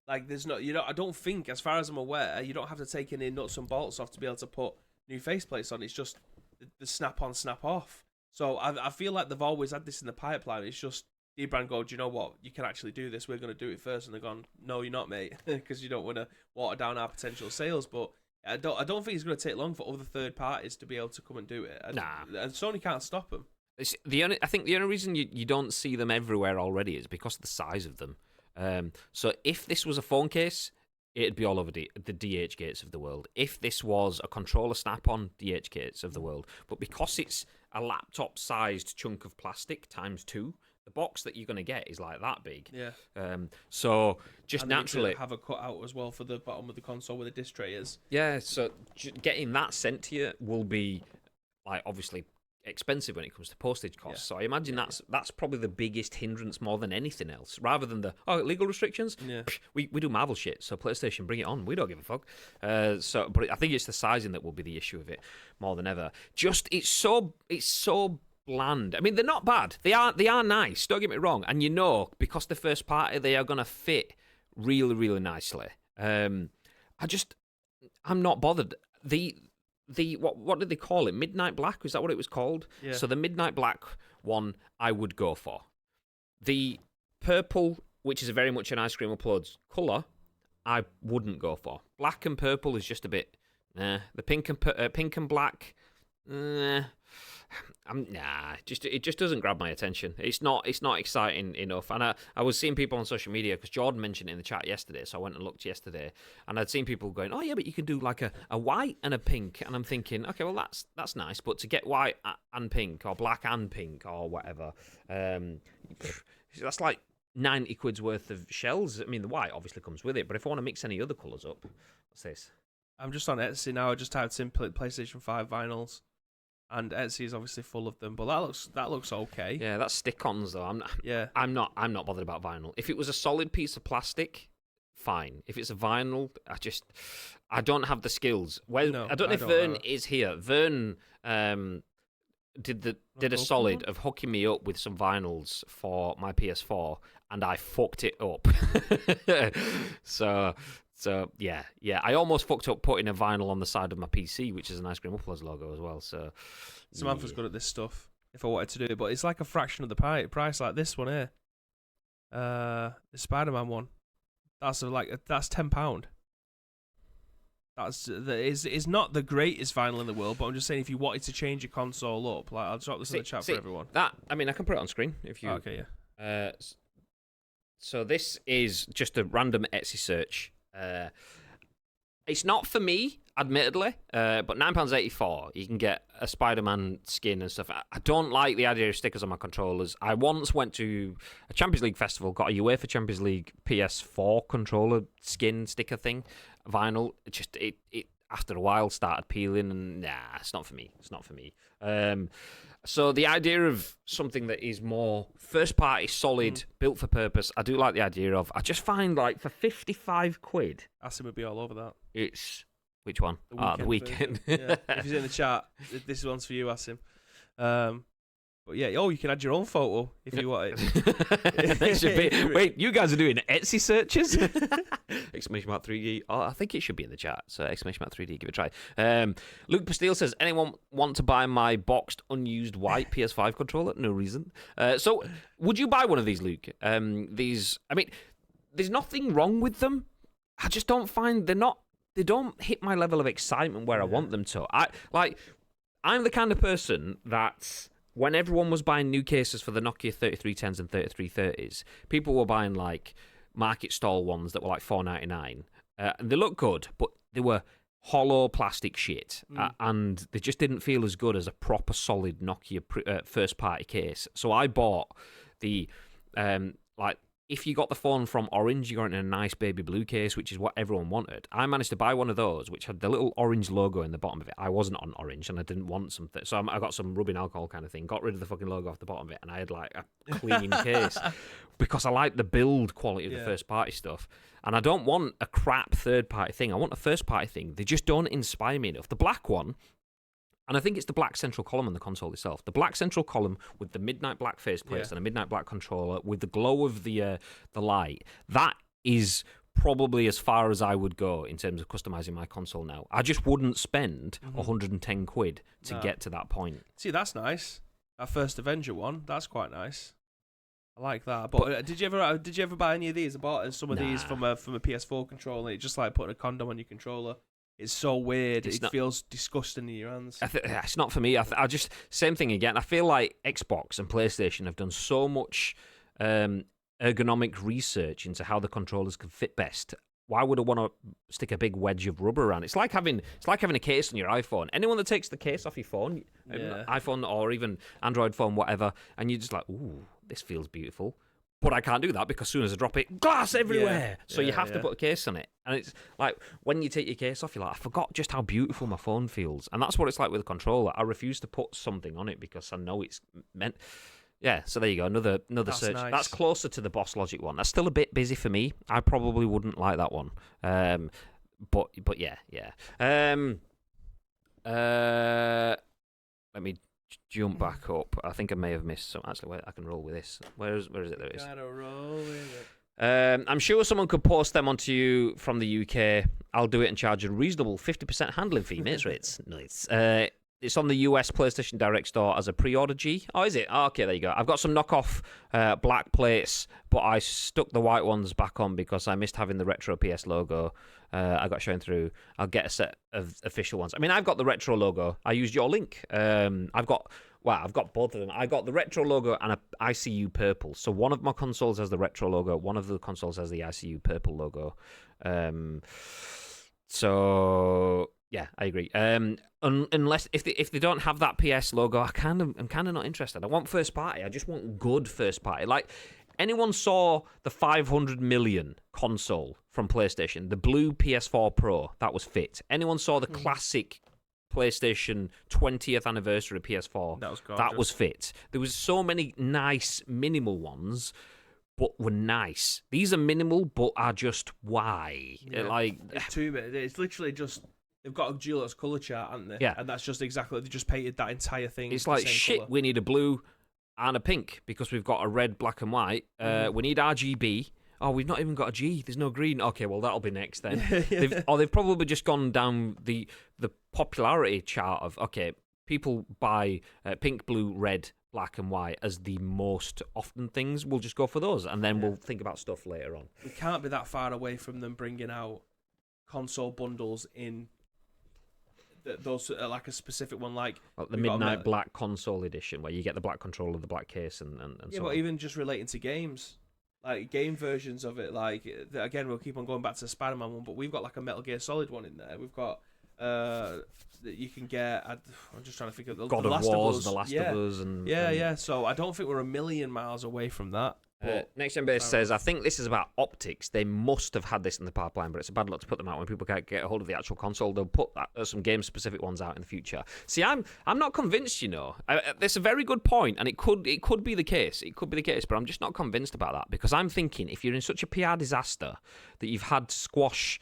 Speaker 3: Like, there's not, I don't think, as far as I'm aware, you don't have to take any nuts and bolts off to be able to put new faceplates on. It's just the snap on, snap off. So I feel like they've always had this in the pipeline. It's just D-Brand go, do you know what? You can actually do this. We're going to do it first. And they're gone, no, you're not, mate, because you don't want to water down our potential sales. But I don't think it's going to take long for other third parties to be able to come and do it. And Sony can't stop them.
Speaker 1: I think the only reason you don't see them everywhere already is because of the size of them. So if this was a phone case, it'd be all over the DH gates of the world. If this was a controller snap-on, DH gates of the world. But because it's a laptop-sized chunk of plastic times 2, the box that you're going to get is like that big.
Speaker 3: Yeah.
Speaker 1: So just
Speaker 3: and
Speaker 1: naturally
Speaker 3: have a cutout as well for the bottom of the console where the disc tray is.
Speaker 1: Yeah. So getting that sent to you will be like obviously expensive when it comes to postage costs. So I imagine that's probably the biggest hindrance more than anything else. Rather than the legal restrictions, we do Marvel shit. So PlayStation, bring it on. We don't give a fuck. But I think it's the sizing that will be the issue of it more than ever. Just it's so bland. I mean, they're not bad. They are nice. Don't get me wrong. And because the first party, they are gonna fit really, really nicely. I'm not bothered. What did they call it? Midnight Black? Was that what it was called?
Speaker 3: Yeah.
Speaker 1: So the Midnight Black one, I would go for. The purple, which is very much an Ice Cream Uploads colour, I wouldn't go for. Black and purple is just a bit. The pink and black. It just doesn't grab my attention. It's not exciting enough. And I was seeing people on social media because Jordan mentioned it in the chat yesterday, so I went and looked yesterday, and I'd seen people going, "Oh yeah, but you can do like a white and a pink," and I'm thinking, okay, well that's nice, but to get white and pink or black and pink or whatever, that's like 90 quid's worth of shells. I mean, the white obviously comes with it, but if I want to mix any other colours up, what's this?
Speaker 3: I'm just on Etsy now. I just typed in PlayStation 5 vinyls. And Etsy is obviously full of them, but that looks okay.
Speaker 1: Yeah, that's stick-ons though. I'm not bothered about vinyl. If it was a solid piece of plastic, fine. If it's a vinyl, I don't have the skills. Well, I don't know if Vern is here. Vern did a solid of hooking me up with some vinyls for my PS4, and I fucked it up. So yeah, I almost fucked up putting a vinyl on the side of my PC, which is an Ice Cream Uploads logo as well. So
Speaker 3: Samantha's good at this stuff. If I wanted to do it, but it's like a fraction of the price, like this one here. The Spider-Man one. That's £10. It's not the greatest vinyl in the world, but I'm just saying if you wanted to change your console up, like I'll drop this in the chat for everyone.
Speaker 1: I can put it on screen if you.
Speaker 3: Okay, yeah.
Speaker 1: So this is just a random Etsy search. It's not for me, admittedly, but £9.84, you can get a Spider-Man skin and stuff. I don't like the idea of stickers on my controllers. I once went to a Champions League festival, got a UEFA Champions League PS4 controller skin sticker thing, vinyl. It after a while started peeling, and it's not for me. It's not for me. So the idea of something that is more first-party, solid, built for purpose, I do like the idea of. I just find, like, for £55,
Speaker 3: Asim would be all over that.
Speaker 1: it's... Which one? The Weekend.
Speaker 3: Yeah. If he's in the chat, this one's for you, Asim. But yeah, you can add your own photo if you want it.
Speaker 1: That should be. Wait, you guys are doing Etsy searches? Exclamation mark 3D. Oh, I think it should be in the chat. So exclamation mark 3D, give it a try. Luke Pastille says, anyone want to buy my boxed, unused white PS5 controller? No reason. So would you buy one of these, Luke? There's nothing wrong with them. I just don't find they don't hit my level of excitement where I want them to. I'm the kind of person that when everyone was buying new cases for the Nokia 3310s and 3330s, people were buying like market stall ones that were like $4.99. And they looked good, but they were hollow plastic shit, and they just didn't feel as good as a proper solid Nokia first party case. So I bought the if you got the phone from Orange, you got it in a nice baby blue case, which is what everyone wanted. I managed to buy one of those, which had the little orange logo in the bottom of it. I wasn't on Orange, and I didn't want something. So I got some rubbing alcohol kind of thing, got rid of the fucking logo off the bottom of it, and I had like a clean case. Because I like the build quality of the first-party stuff. And I don't want a crap third-party thing. I want a first-party thing. They just don't inspire me enough. The black one... And I think it's the black central column on the console itself. The black central column with the midnight black faceplates and a midnight black controller with the glow of the light. That is probably as far as I would go in terms of customizing my console now. I just wouldn't spend 110 quid to get to that point.
Speaker 3: See, that's nice. That first Avenger one, that's quite nice. I like that. But did you ever buy any of these? I bought some of these from a PS4 controller. It's just like putting a condom on your controller. It's so weird. It feels disgusting in your hands.
Speaker 1: It's not for me. I just same thing again. I feel like Xbox and PlayStation have done so much ergonomic research into how the controllers can fit best. Why would I want to stick a big wedge of rubber around? It's like having a case on your iPhone. Anyone that takes the case off your phone, iPhone or even Android phone, whatever, and you're just like, ooh, this feels beautiful. But I can't do that because as soon as I drop it, glass everywhere. So you have to put a case on it. And it's like, when you take your case off, you're like, I forgot just how beautiful my phone feels. And that's what it's like with a controller. I refuse to put something on it because I know it's meant... Yeah, so there you go, another search.
Speaker 3: Nice.
Speaker 1: That's closer to the Boss Logic one. That's still a bit busy for me. I probably wouldn't like that one. But yeah. Let me jump back up. I think I may have missed some. Actually, I can roll with this. Where is it? There it is.
Speaker 3: Gotta roll with it.
Speaker 1: I'm sure someone could post them onto you from the UK. I'll do it and charge a reasonable 50% handling fee, mates rates. Nice. It's on the US PlayStation Direct store as a pre-order G. Oh, is it? Oh, okay, there you go. I've got some knockoff black plates, but I stuck the white ones back on because I missed having the retro PS logo. I got shown through. I'll get a set of official ones. I mean, I've got the retro logo. I used your link. I've got both of them. I got the retro logo and a ICU purple. So one of my consoles has the retro logo. One of the consoles has the ICU purple logo. So yeah, I agree. Unless if they don't have that PS logo, I'm kind of not interested. I want first party. I just want good first party. Like, anyone saw the 500 million console from PlayStation, the blue PS4 Pro, that was fit. Anyone saw the classic PlayStation 20th anniversary PS4, that was fit. There was so many nice minimal ones, but were nice. These are minimal, but are just why?
Speaker 3: Yeah. Like, it's too bad. It's literally just They've got a DualSense color chart, haven't they?
Speaker 1: Yeah.
Speaker 3: And that's just exactly, they just painted that entire thing.
Speaker 1: It's
Speaker 3: the
Speaker 1: like,
Speaker 3: same
Speaker 1: shit,
Speaker 3: colour.
Speaker 1: we need a blue and a pink because we've got a red, black, and white. We need RGB. Oh, we've not even got a G. There's no green. Okay, well, that'll be next then. They've probably just gone down the popularity chart of, okay, people buy pink, blue, red, black, and white as the most often things. We'll just go for those, and then we'll think about stuff later on.
Speaker 3: We can't be that far away from them bringing out console bundles in those, like a specific one, like
Speaker 1: the Midnight Black console edition, where you get the black controller, the black case, and
Speaker 3: yeah,
Speaker 1: so
Speaker 3: but
Speaker 1: on.
Speaker 3: even just relating to games, like game versions of it, like again, we'll keep on going back to the Spider-Man one, but we've got like a Metal Gear Solid one in there. We've got that you can get. I'm just trying to think of
Speaker 1: God
Speaker 3: the
Speaker 1: of
Speaker 3: Last
Speaker 1: Wars,
Speaker 3: of Us.
Speaker 1: The Last of Us, and
Speaker 3: yeah. So I don't think we're a million miles away from that.
Speaker 1: Next Gen Base says, I think this is about optics. They must have had this in the pipeline, but it's a bad luck to put them out when people can't get a hold of the actual console. They'll put some game-specific ones out in the future. See, I'm not convinced, you know. That's a very good point, and it could be the case. It could be the case, but I'm just not convinced about that, because I'm thinking if you're in such a PR disaster that you've had to squash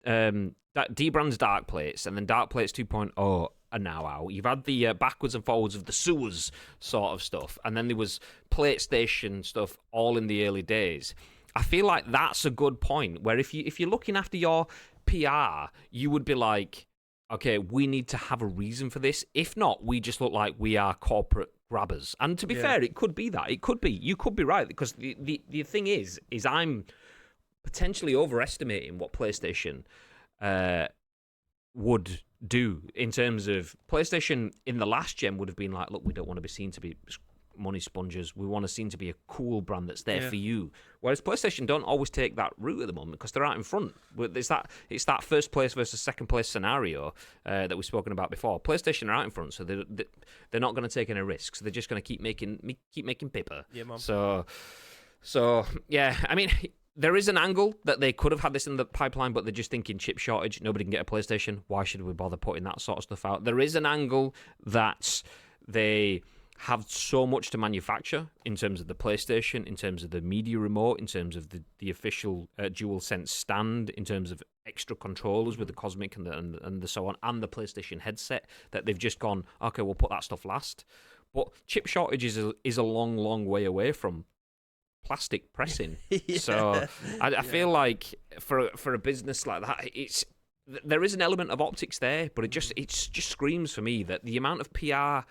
Speaker 1: D-Brand's Dark Plates and then Dark Plates 2.0 are now out. You've had the backwards and forwards of the sewers sort of stuff, and then there was PlayStation stuff all in the early days. I feel like that's a good point, where if you're looking after your PR, you would be like, okay, we need to have a reason for this. If not, we just look like we are corporate grabbers. And to be fair, it could be that. It could be. You could be right, because the thing is I'm potentially overestimating what PlayStation would do in terms of PlayStation in the last gen would have been like, look, we don't want to be seen to be money sponges. We want to seem to be a cool brand that's there for you. Whereas PlayStation don't always take that route at the moment, because they're out in front. It's that first place versus second place scenario that we've spoken about before. PlayStation are out in front, so they're not going to take any risks. They're just going to keep making paper.
Speaker 3: Yeah, man.
Speaker 1: So yeah, I mean, there is an angle that they could have had this in the pipeline, but they're just thinking chip shortage. Nobody can get a PlayStation. Why should we bother putting that sort of stuff out? There is an angle that they have so much to manufacture in terms of the PlayStation, in terms of the media remote, in terms of the official DualSense stand, in terms of extra controllers with the Cosmic and the so on, and the PlayStation headset, that they've just gone, okay, we'll put that stuff last. But chip shortage is a long, long way away from plastic pressing. So I feel like for a business like that, there is an element of optics there, but it just screams for me that the amount of PR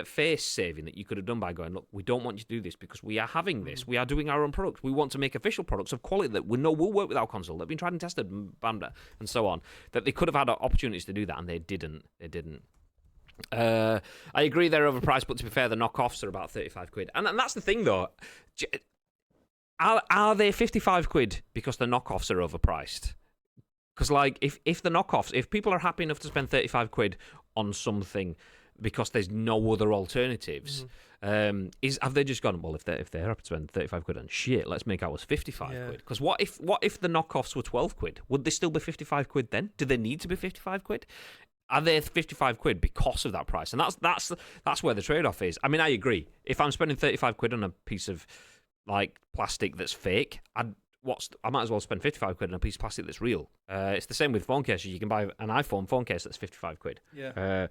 Speaker 1: face saving that you could have done by going, look, we don't want you to do this because we are having this. We are doing our own products. We want to make official products of quality that we know will work with our console, that have been tried and tested and so on. That they could have had opportunities to do that, and they didn't. I agree they're overpriced, but to be fair, the knockoffs are about 35 quid. And that's the thing, though. Are they 55 quid because the knockoffs are overpriced? Because, like, if the knockoffs, if people are happy enough to spend 35 quid on something because there's no other alternatives, have they just gone, well, if they're happy to spend 35 quid on shit, let's make ours 55 quid? Because what if the knockoffs were 12 quid? Would they still be 55 quid then? Do they need to be 55 quid? Are they 55 quid because of that price? And that's where the trade-off is. I mean, I agree. If I'm spending 35 quid on a piece of, like, plastic that's fake, I might as well spend 55 quid on a piece of plastic that's real. It's the same with phone cases. You can buy an iPhone phone case that's 55 quid.
Speaker 3: Yeah.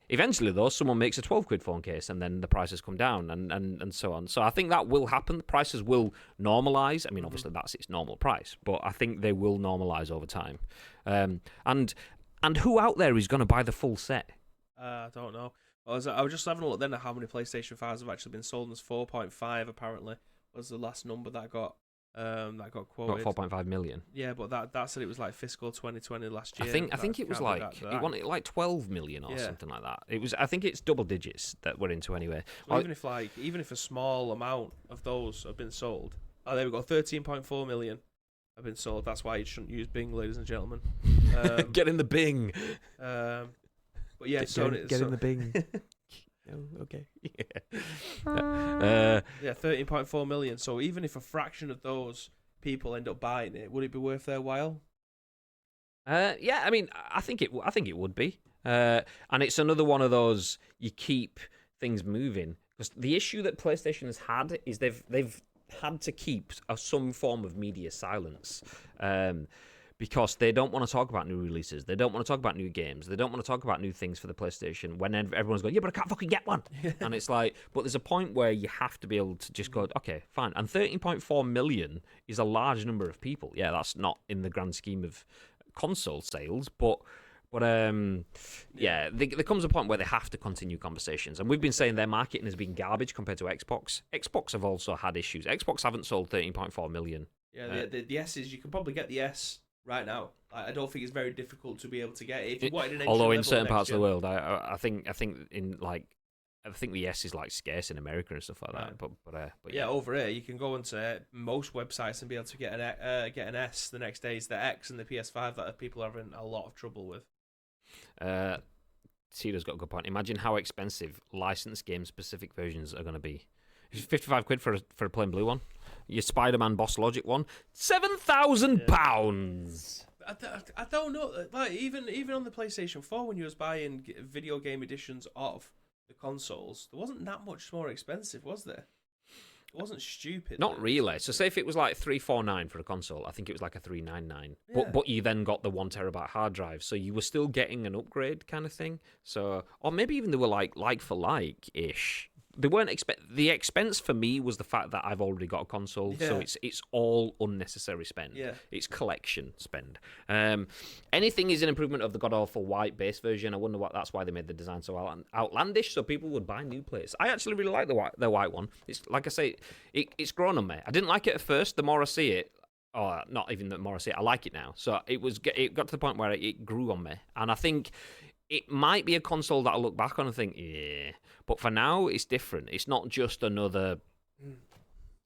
Speaker 1: Eventually, though, someone makes a 12 quid phone case, and then the prices come down and so on. So I think that will happen. The prices will normalise. I mean, obviously, that's its normal price, but I think they will normalise over time. And who out there is going to buy the full set?
Speaker 3: I don't know. I was just having a look then at how many PlayStation 5s have actually been sold, and there's 4.5 apparently was the last number that got quoted.
Speaker 1: Not 4.5 million.
Speaker 3: Yeah, but that said it was like fiscal 2020 last year.
Speaker 1: I think it was like it wanted like 12 million or something like that. It was. I think it's double digits that we're into anyway.
Speaker 3: So even if a small amount of those have been sold, there we go, 13.4 million have been sold. That's why you shouldn't use Bing, ladies and gentlemen.
Speaker 1: Get in the Bing.
Speaker 3: But yeah,
Speaker 1: get in the Bing. Oh, okay.
Speaker 3: Yeah, 13.4 million. So even if a fraction of those people end up buying it, would it be worth their while?
Speaker 1: Yeah, I mean, I think it would be. And it's another one of those, you keep things moving, because the issue that PlayStation has had is they've had to keep some form of media silence. because they don't want to talk about new releases. They don't want to talk about new games. They don't want to talk about new things for the PlayStation when everyone's going, yeah, but I can't fucking get one. And it's like, but there's a point where you have to be able to just go, okay, fine. And 13.4 million is a large number of people. Yeah, that's not in the grand scheme of console sales, but yeah, there comes a point where they have to continue conversations. And we've been saying their marketing has been garbage compared to Xbox. Xbox have also had issues. Xbox haven't sold 13.4 million.
Speaker 3: Yeah, the S's, you can probably get the S right now. I don't think it's very difficult to be able to get it. If you wanted an entry
Speaker 1: Although in
Speaker 3: level
Speaker 1: certain
Speaker 3: next
Speaker 1: parts
Speaker 3: gen,
Speaker 1: of the world, I think in like, I think the S is like scarce in America and stuff like that.
Speaker 3: Right.
Speaker 1: But
Speaker 3: yeah, over here you can go onto most websites and be able to get an S. The next day is the X and the PS5 that people are having a lot of trouble with.
Speaker 1: Cedar's got a good point. Imagine how expensive licensed game specific versions are going to be. It's 55 quid for a plain blue one. Your Spider-Man Boss Logic one, £7,000.
Speaker 3: I don't know. Like even on the PlayStation 4, when you was buying video game editions of the consoles, there wasn't that much more expensive, was there? It wasn't stupid.
Speaker 1: Not really. So say if it was like $349 for a console, I think it was like a $399.
Speaker 3: Yeah.
Speaker 1: But you then got the 1 terabyte hard drive, so you were still getting an upgrade kind of thing. So, or maybe even they were like for like ish. They weren't the expense for me was the fact that I've already got a console, so it's all unnecessary spend.
Speaker 3: Yeah.
Speaker 1: It's collection spend. Anything is an improvement of the god awful white base version. I wonder that's why they made the design so outlandish, so people would buy new plates. I actually really like the white one. It's like I say, it's grown on me. I didn't like it at first. The more I see it, or not even the more I see it, I like it now. So it got to the point where it grew on me, and I think it might be a console that I look back on and think, yeah. But for now, it's different. It's not just another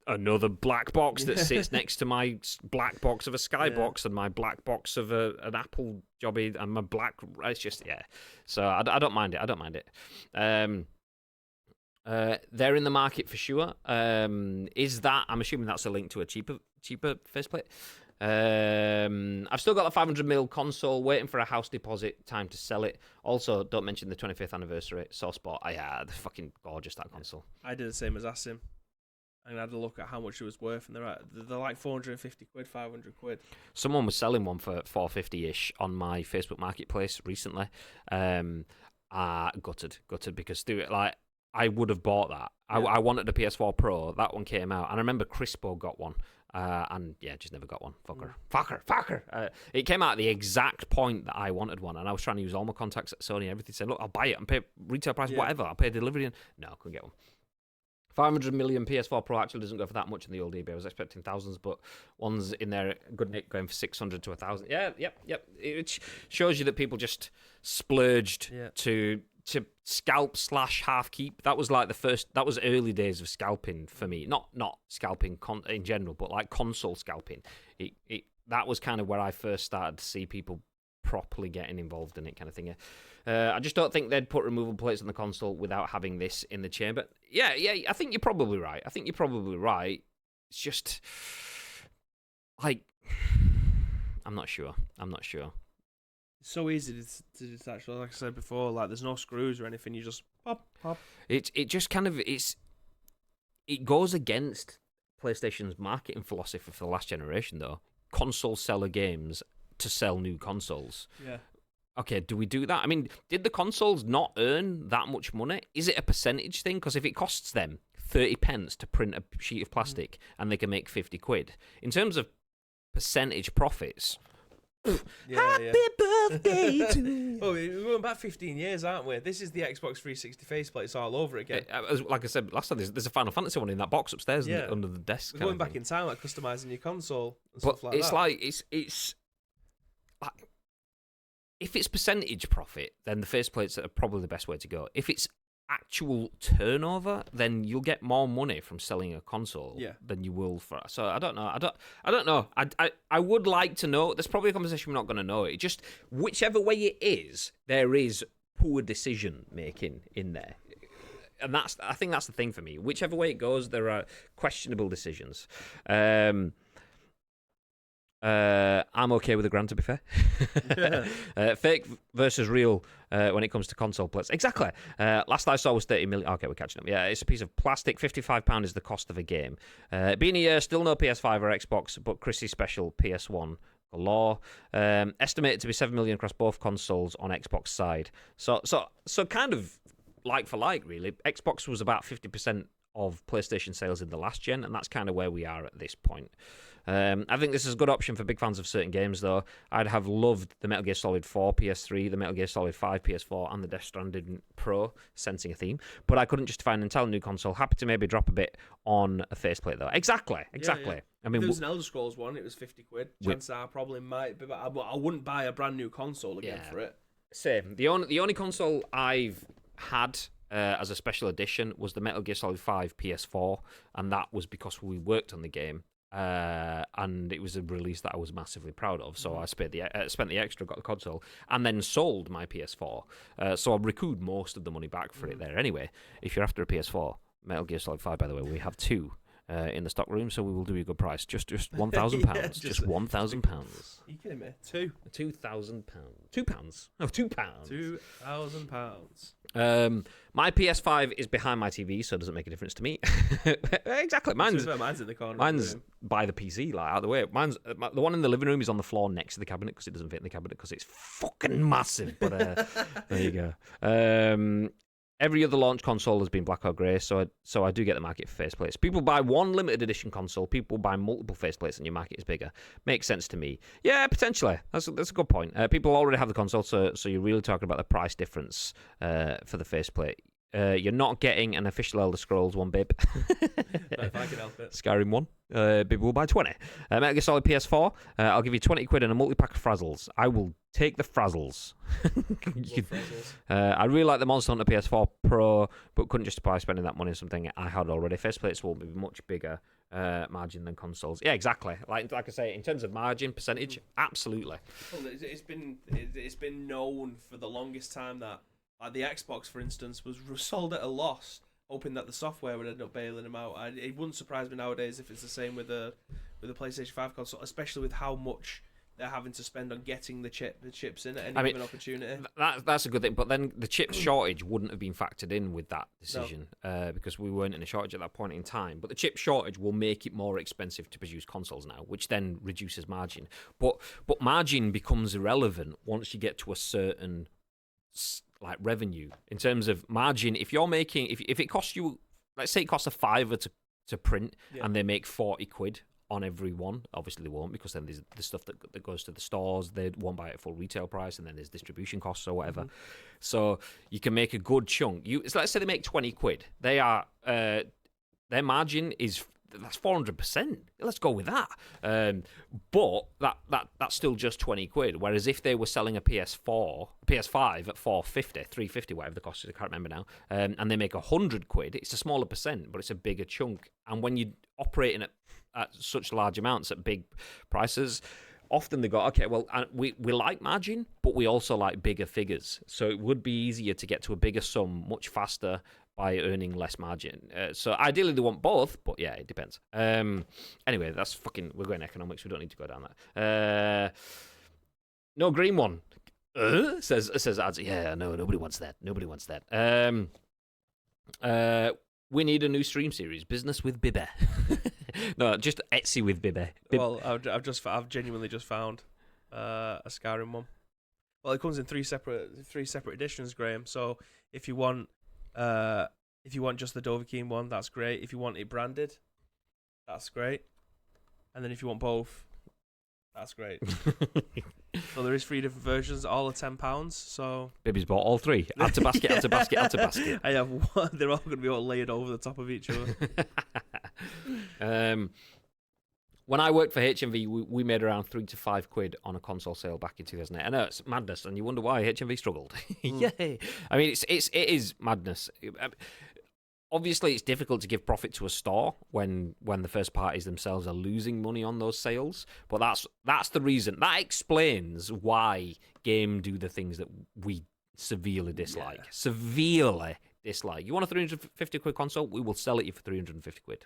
Speaker 1: black box that sits next to my black box of a Skybox and my black box of an Apple jobby and my black. It's just So I don't mind it. I don't mind it. They're in the market for sure. Is that? I'm assuming that's a link to a cheaper faceplate. I've still got the 500mm console waiting for a house deposit time to sell it. Also, don't mention the 25th anniversary soft spot. They're fucking gorgeous, that console.
Speaker 3: I did the same as Asim. I had a look at how much it was worth, and they're like 450 quid, 500 quid.
Speaker 1: Someone was selling one for 450-ish on my Facebook Marketplace recently. Gutted because I would have bought that. I wanted a PS4 Pro. That one came out, and I remember Crispo got one. And just never got one. Fucker. It came out at the exact point that I wanted one, and I was trying to use all my contacts at Sony and everything. Said, look, I'll buy it and pay retail price, whatever. I'll pay delivery. And no, couldn't get one. 500 million PS4 Pro actually doesn't go for that much in the old eBay. I was expecting thousands, but one's in there, good nick, going for 600 to 1,000. Yep. It shows you that people just splurged to scalp / half keep. That was like that was early days of scalping for me. Not scalping in general, but like console scalping. That was kind of where I first started to see people properly getting involved in it, kind of thing. I just don't think they'd put removable plates on the console without having this in the chamber. Yeah, I think you're probably right. It's just like I'm not sure.
Speaker 3: It's so easy to detach. Like I said before, like there's no screws or anything. You just pop.
Speaker 1: It just kind of it goes against PlayStation's marketing philosophy for the last generation, though. Console seller games to sell new consoles.
Speaker 3: Yeah.
Speaker 1: Okay, do we do that? I mean, did the consoles not earn that much money? Is it a percentage thing? Because if it costs them 30 pence to print a sheet of plastic and they can make 50 quid, in terms of percentage profits, happy birthday to you.
Speaker 3: Oh, we're going back 15 years, aren't we? This is the Xbox 360 faceplates all over again.
Speaker 1: Like I said last time, there's a Final Fantasy one in that box upstairs under the desk.
Speaker 3: We're going back in time, like customizing your console and
Speaker 1: but
Speaker 3: stuff like
Speaker 1: it's
Speaker 3: that.
Speaker 1: It's like, if it's percentage profit, then the faceplates are probably the best way to go. If it's actual turnover, then you'll get more money from selling a console than you will for. So I don't know. I don't know. I would like to know. There's probably a conversation we're not going to know. It just whichever way it is, there is poor decision making in there, and I think that's the thing for me. Whichever way it goes, there are questionable decisions. I'm okay with the Gran, to be fair. Fake versus real when it comes to console plates. Exactly. Last I saw was 30 million. Okay, we're catching up. Yeah, it's a piece of plastic. £55 is the cost of a game. Been a year, still no PS5 or Xbox, but Chrissy's special PS1 galore. Estimated to be 7 million across both consoles on Xbox side. So kind of like for like, really. Xbox was about 50% of PlayStation sales in the last gen, and that's kind of where we are at this point. I think this is a good option for big fans of certain games, though. I'd have loved the Metal Gear Solid 4 PS3, the Metal Gear Solid 5 PS4, and the Death Stranding Pro, sensing a theme. But I couldn't justify an entirely new console. Happy to maybe drop a bit on a faceplate, though. Exactly.
Speaker 3: Yeah.
Speaker 1: I mean,
Speaker 3: if there was an Elder Scrolls one, it was 50 quid. Chances are I probably might be, but I wouldn't buy a brand new console again for it.
Speaker 1: Same. The only console I've had as a special edition was the Metal Gear Solid 5 PS4, and that was because we worked on the game. And it was a release that I was massively proud of, so I spent the extra, got the console, and then sold my PS4. So I recouped most of the money back for it there. Anyway, if you're after a PS4, Metal Gear Solid 5, by the way, we have two in the stock room, so we will do you a good price. Just £1,000. Just £1,000.
Speaker 3: Are you kidding me?
Speaker 1: £2,000. £2. No, £2.
Speaker 3: £2,000.
Speaker 1: My PS5 is behind my TV, so it doesn't make a difference to me. Exactly. Mine's
Speaker 3: in the corner.
Speaker 1: Mine's by the PC, like out of the way. Mine's the one in the living room is on the floor next to the cabinet because it doesn't fit in the cabinet because it's fucking massive. But there you go. Every other launch console has been black or grey, so I do get the market for faceplates. People buy one limited edition console, people buy multiple faceplates, and your market is bigger. Makes sense to me. Yeah, potentially. That's a good point. People already have the console, so you're really talking about the price difference for the faceplate. You're not getting an official Elder Scrolls one, bib.
Speaker 3: If I can help it.
Speaker 1: Skyrim 1. Bib will buy 20. Metal Gear Solid PS4. I'll give you 20 quid and a multi-pack of Frazzles. I will take the Frazzles. I really like the Monster Hunter PS4 Pro, but couldn't justify spending that money on something I had already. Faceplates will be much bigger margin than consoles. Yeah, exactly. Like I say, in terms of margin percentage, absolutely.
Speaker 3: Well, it's been known for the longest time that, like, the Xbox, for instance, was sold at a loss, hoping that the software would end up bailing them out. It wouldn't surprise me nowadays if it's the same with the PlayStation 5 console, especially with how much they're having to spend on getting the chips in at any given opportunity.
Speaker 1: That's a good thing, but then the chip shortage wouldn't have been factored in with that decision because we weren't in a shortage at that point in time. But the chip shortage will make it more expensive to produce consoles now, which then reduces margin. But margin becomes irrelevant once you get to a certain like revenue in terms of margin. If you're making, if it costs you, let's say it costs $5 to print, and they make 40 quid on every one, obviously they won't, because then there's the stuff that goes to the stores, they won't buy it at full retail price, and then there's distribution costs or whatever. So you can make a good chunk. Let's say they make 20 quid. They are their margin is, that's 400%. Let's go with that. But that's still just 20 quid. Whereas if they were selling a PS5 at 450, 350, whatever the cost is, I can't remember now, and they make 100 quid, it's a smaller percent, but it's a bigger chunk. And when you're operating at such large amounts at big prices, often they go, okay, well, we like margin, but we also like bigger figures. So it would be easier to get to a bigger sum much faster by earning less margin. So ideally they want both, but yeah, it depends. Anyway, we're going economics, we don't need to go down that. No green one. Says ads. Yeah, no, nobody wants that. We need a new stream series, Business with Bibbe. No, just Etsy with Bibbe.
Speaker 3: Well, I've genuinely just found a Skyrim one. Well, it comes in three separate editions, Graham. So if you want just the Dovahkiin one, that's great. If you want it branded, that's great. And then if you want both, that's great. So there is 3 different versions, all are £10. So
Speaker 1: Bibby's bought all 3. Add to basket, add to basket, add to basket.
Speaker 3: I have one. They're all going to be all layered over the top of each other.
Speaker 1: When I worked for HMV, we made around 3 to 5 quid on a console sale back in 2008. I know it's madness, and you wonder why HMV struggled. Yay! I mean, it is madness. Obviously, it's difficult to give profit to a store when the first parties themselves are losing money on those sales. But that's the reason. That explains why Game do the things that we severely dislike. Yeah. Severely dislike. You want a 350 quid console? We will sell it you for 350 quid.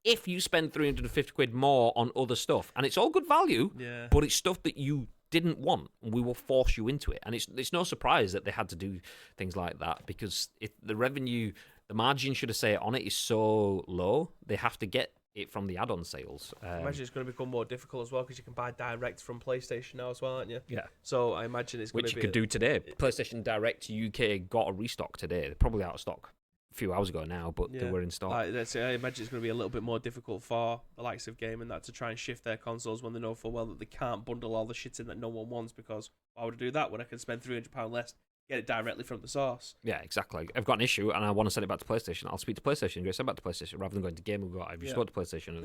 Speaker 1: If you spend 350 quid more on other stuff, and it's all good value, but it's stuff that you didn't want, and we will force you into it. And it's no surprise that they had to do things like that, because the revenue, the margin, should I say, on it is so low, they have to get it from the add-on sales.
Speaker 3: I imagine it's going to become more difficult as well because you can buy direct from PlayStation now as well, aren't you?
Speaker 1: Yeah.
Speaker 3: So I imagine it's going
Speaker 1: Which
Speaker 3: to be...
Speaker 1: you could do today. PlayStation Direct UK got a restock today. They're probably out of stock a few hours ago now, but they were in stock.
Speaker 3: I imagine it's going to be a little bit more difficult for the likes of Game and that to try and shift their consoles when they know full well that they can't bundle all the shit in that no one wants, because why would I do that when I can spend £300 less, get it directly from the source?
Speaker 1: Yeah, exactly. I've got an issue and I want to send it back to PlayStation. I'll speak to PlayStation and go send it back to PlayStation rather than going to Game and go, I've restored to PlayStation.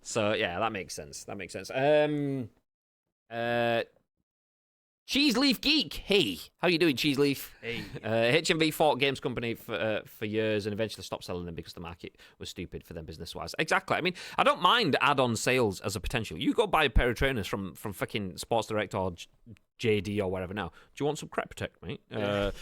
Speaker 1: So, yeah, that makes sense. Cheese Leaf Geek, hey, how you doing, Cheese Leaf?
Speaker 3: Hey.
Speaker 1: HMV fought games company for years and eventually stopped selling them because the market was stupid for them business-wise. Exactly. I mean, I don't mind add-on sales as a potential. You go buy a pair of trainers from fucking Sports Direct or JD or whatever now. Do you want some Crep Protect, mate?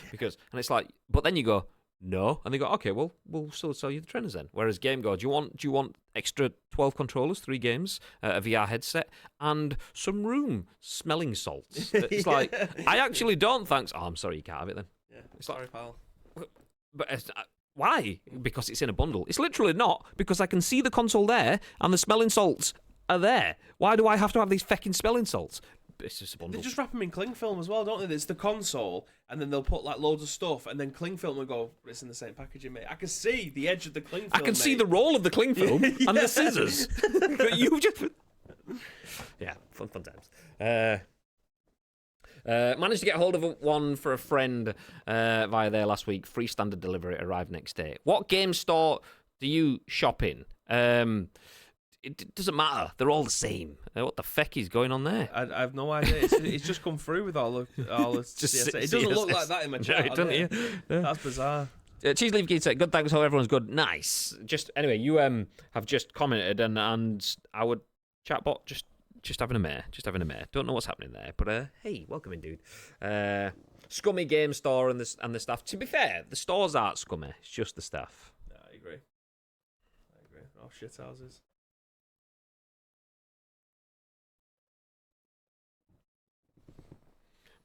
Speaker 1: Because and it's like, but then you go, no, and they go, okay, well, we'll still sell you the trainers then. Whereas Game go, do you want extra 12 controllers, 3 games, a VR headset, and some room smelling salts? It's like, I actually don't, thanks. Oh, I'm sorry, you can't have it then.
Speaker 3: Yeah,
Speaker 1: it's
Speaker 3: sorry,
Speaker 1: like,
Speaker 3: pal.
Speaker 1: But why? Because it's in a bundle. It's literally not, because I can see the console there and the smelling salts are there. Why do I have to have these fucking smelling salts? It's just a bundle.
Speaker 3: They just wrap them in cling film as well, don't they? There's the console, and then they'll put like loads of stuff, and then cling film and go, it's in the same packaging, mate. I can see the edge of the cling film.
Speaker 1: I can see the roll of the cling film and the scissors. But you just... Yeah, fun times. Managed to get hold of one for a friend via there last week. Free standard delivery, arrived next day. What game store do you shop in? It doesn't matter. They're all the same. What the feck is going on there?
Speaker 3: I have no idea. It's just come through with all the
Speaker 1: Just
Speaker 3: CSS. It doesn't look like that in my chat.
Speaker 1: No, it doesn't. Yeah.
Speaker 3: That's bizarre.
Speaker 1: Cheese Leaf Geek said, good, thanks, hope everyone's good. Nice. Just anyway, you have just commented and our chatbot just having a mare. Don't know what's happening there, but hey, welcome in, dude. Scummy game store and the staff. To be fair, the stores aren't scummy. It's just the staff.
Speaker 3: Yeah, I agree. Oh, shit houses.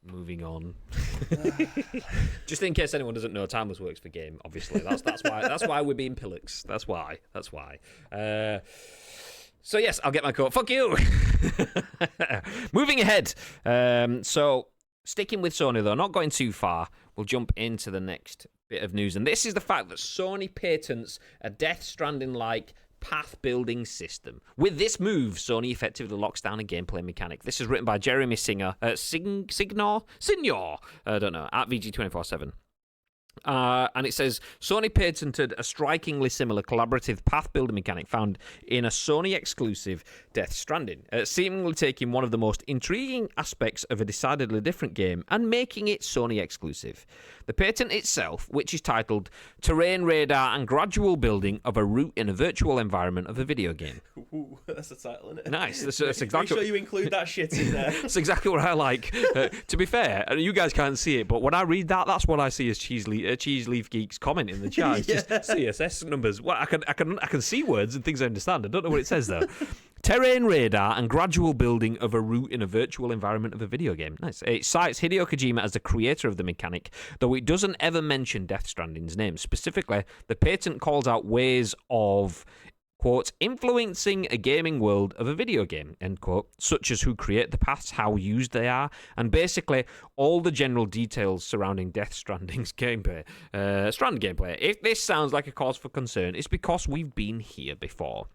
Speaker 1: Moving on. Just in case anyone doesn't know, Timeless works for Game. Obviously, that's why we're being pillocks. That's why. So yes, I'll get my coat. Fuck you. Moving ahead. So sticking with Sony though, not going too far. We'll jump into the next bit of news, and this is the fact that Sony patents a Death Stranding-like path-building system. With this move, Sony effectively locks down a gameplay mechanic. This is written by Jeremy Signor, Signor, I don't know, at VG247. And it says, Sony patented a strikingly similar collaborative path-building mechanic found in a Sony-exclusive Death Stranding, seemingly taking one of the most intriguing aspects of a decidedly different game and making it Sony-exclusive. The patent itself, which is titled Terrain Radar and Gradual Building of a Route in a Virtual Environment of a Video Game.
Speaker 3: Ooh, that's the title, isn't it?
Speaker 1: Nice. That's exactly.
Speaker 3: Make sure you include that shit in there.
Speaker 1: That's exactly what I like. To be fair, you guys can't see it, but when I read that, that's what I see as Cheese Leaf Geek's comment in the chat. It's just CSS numbers. Well, I can see words and things I understand. I don't know what it says though. Terrain radar and gradual building of a route in a virtual environment of a video game. Nice. It cites Hideo Kojima as the creator of the mechanic, though it doesn't ever mention Death Stranding's name. Specifically, the patent calls out ways of, quote, influencing a gaming world of a video game, end quote, such as who create the paths, how used they are, and basically all the general details surrounding Death Stranding's gameplay. Strand gameplay. If this sounds like a cause for concern, it's because we've been here before.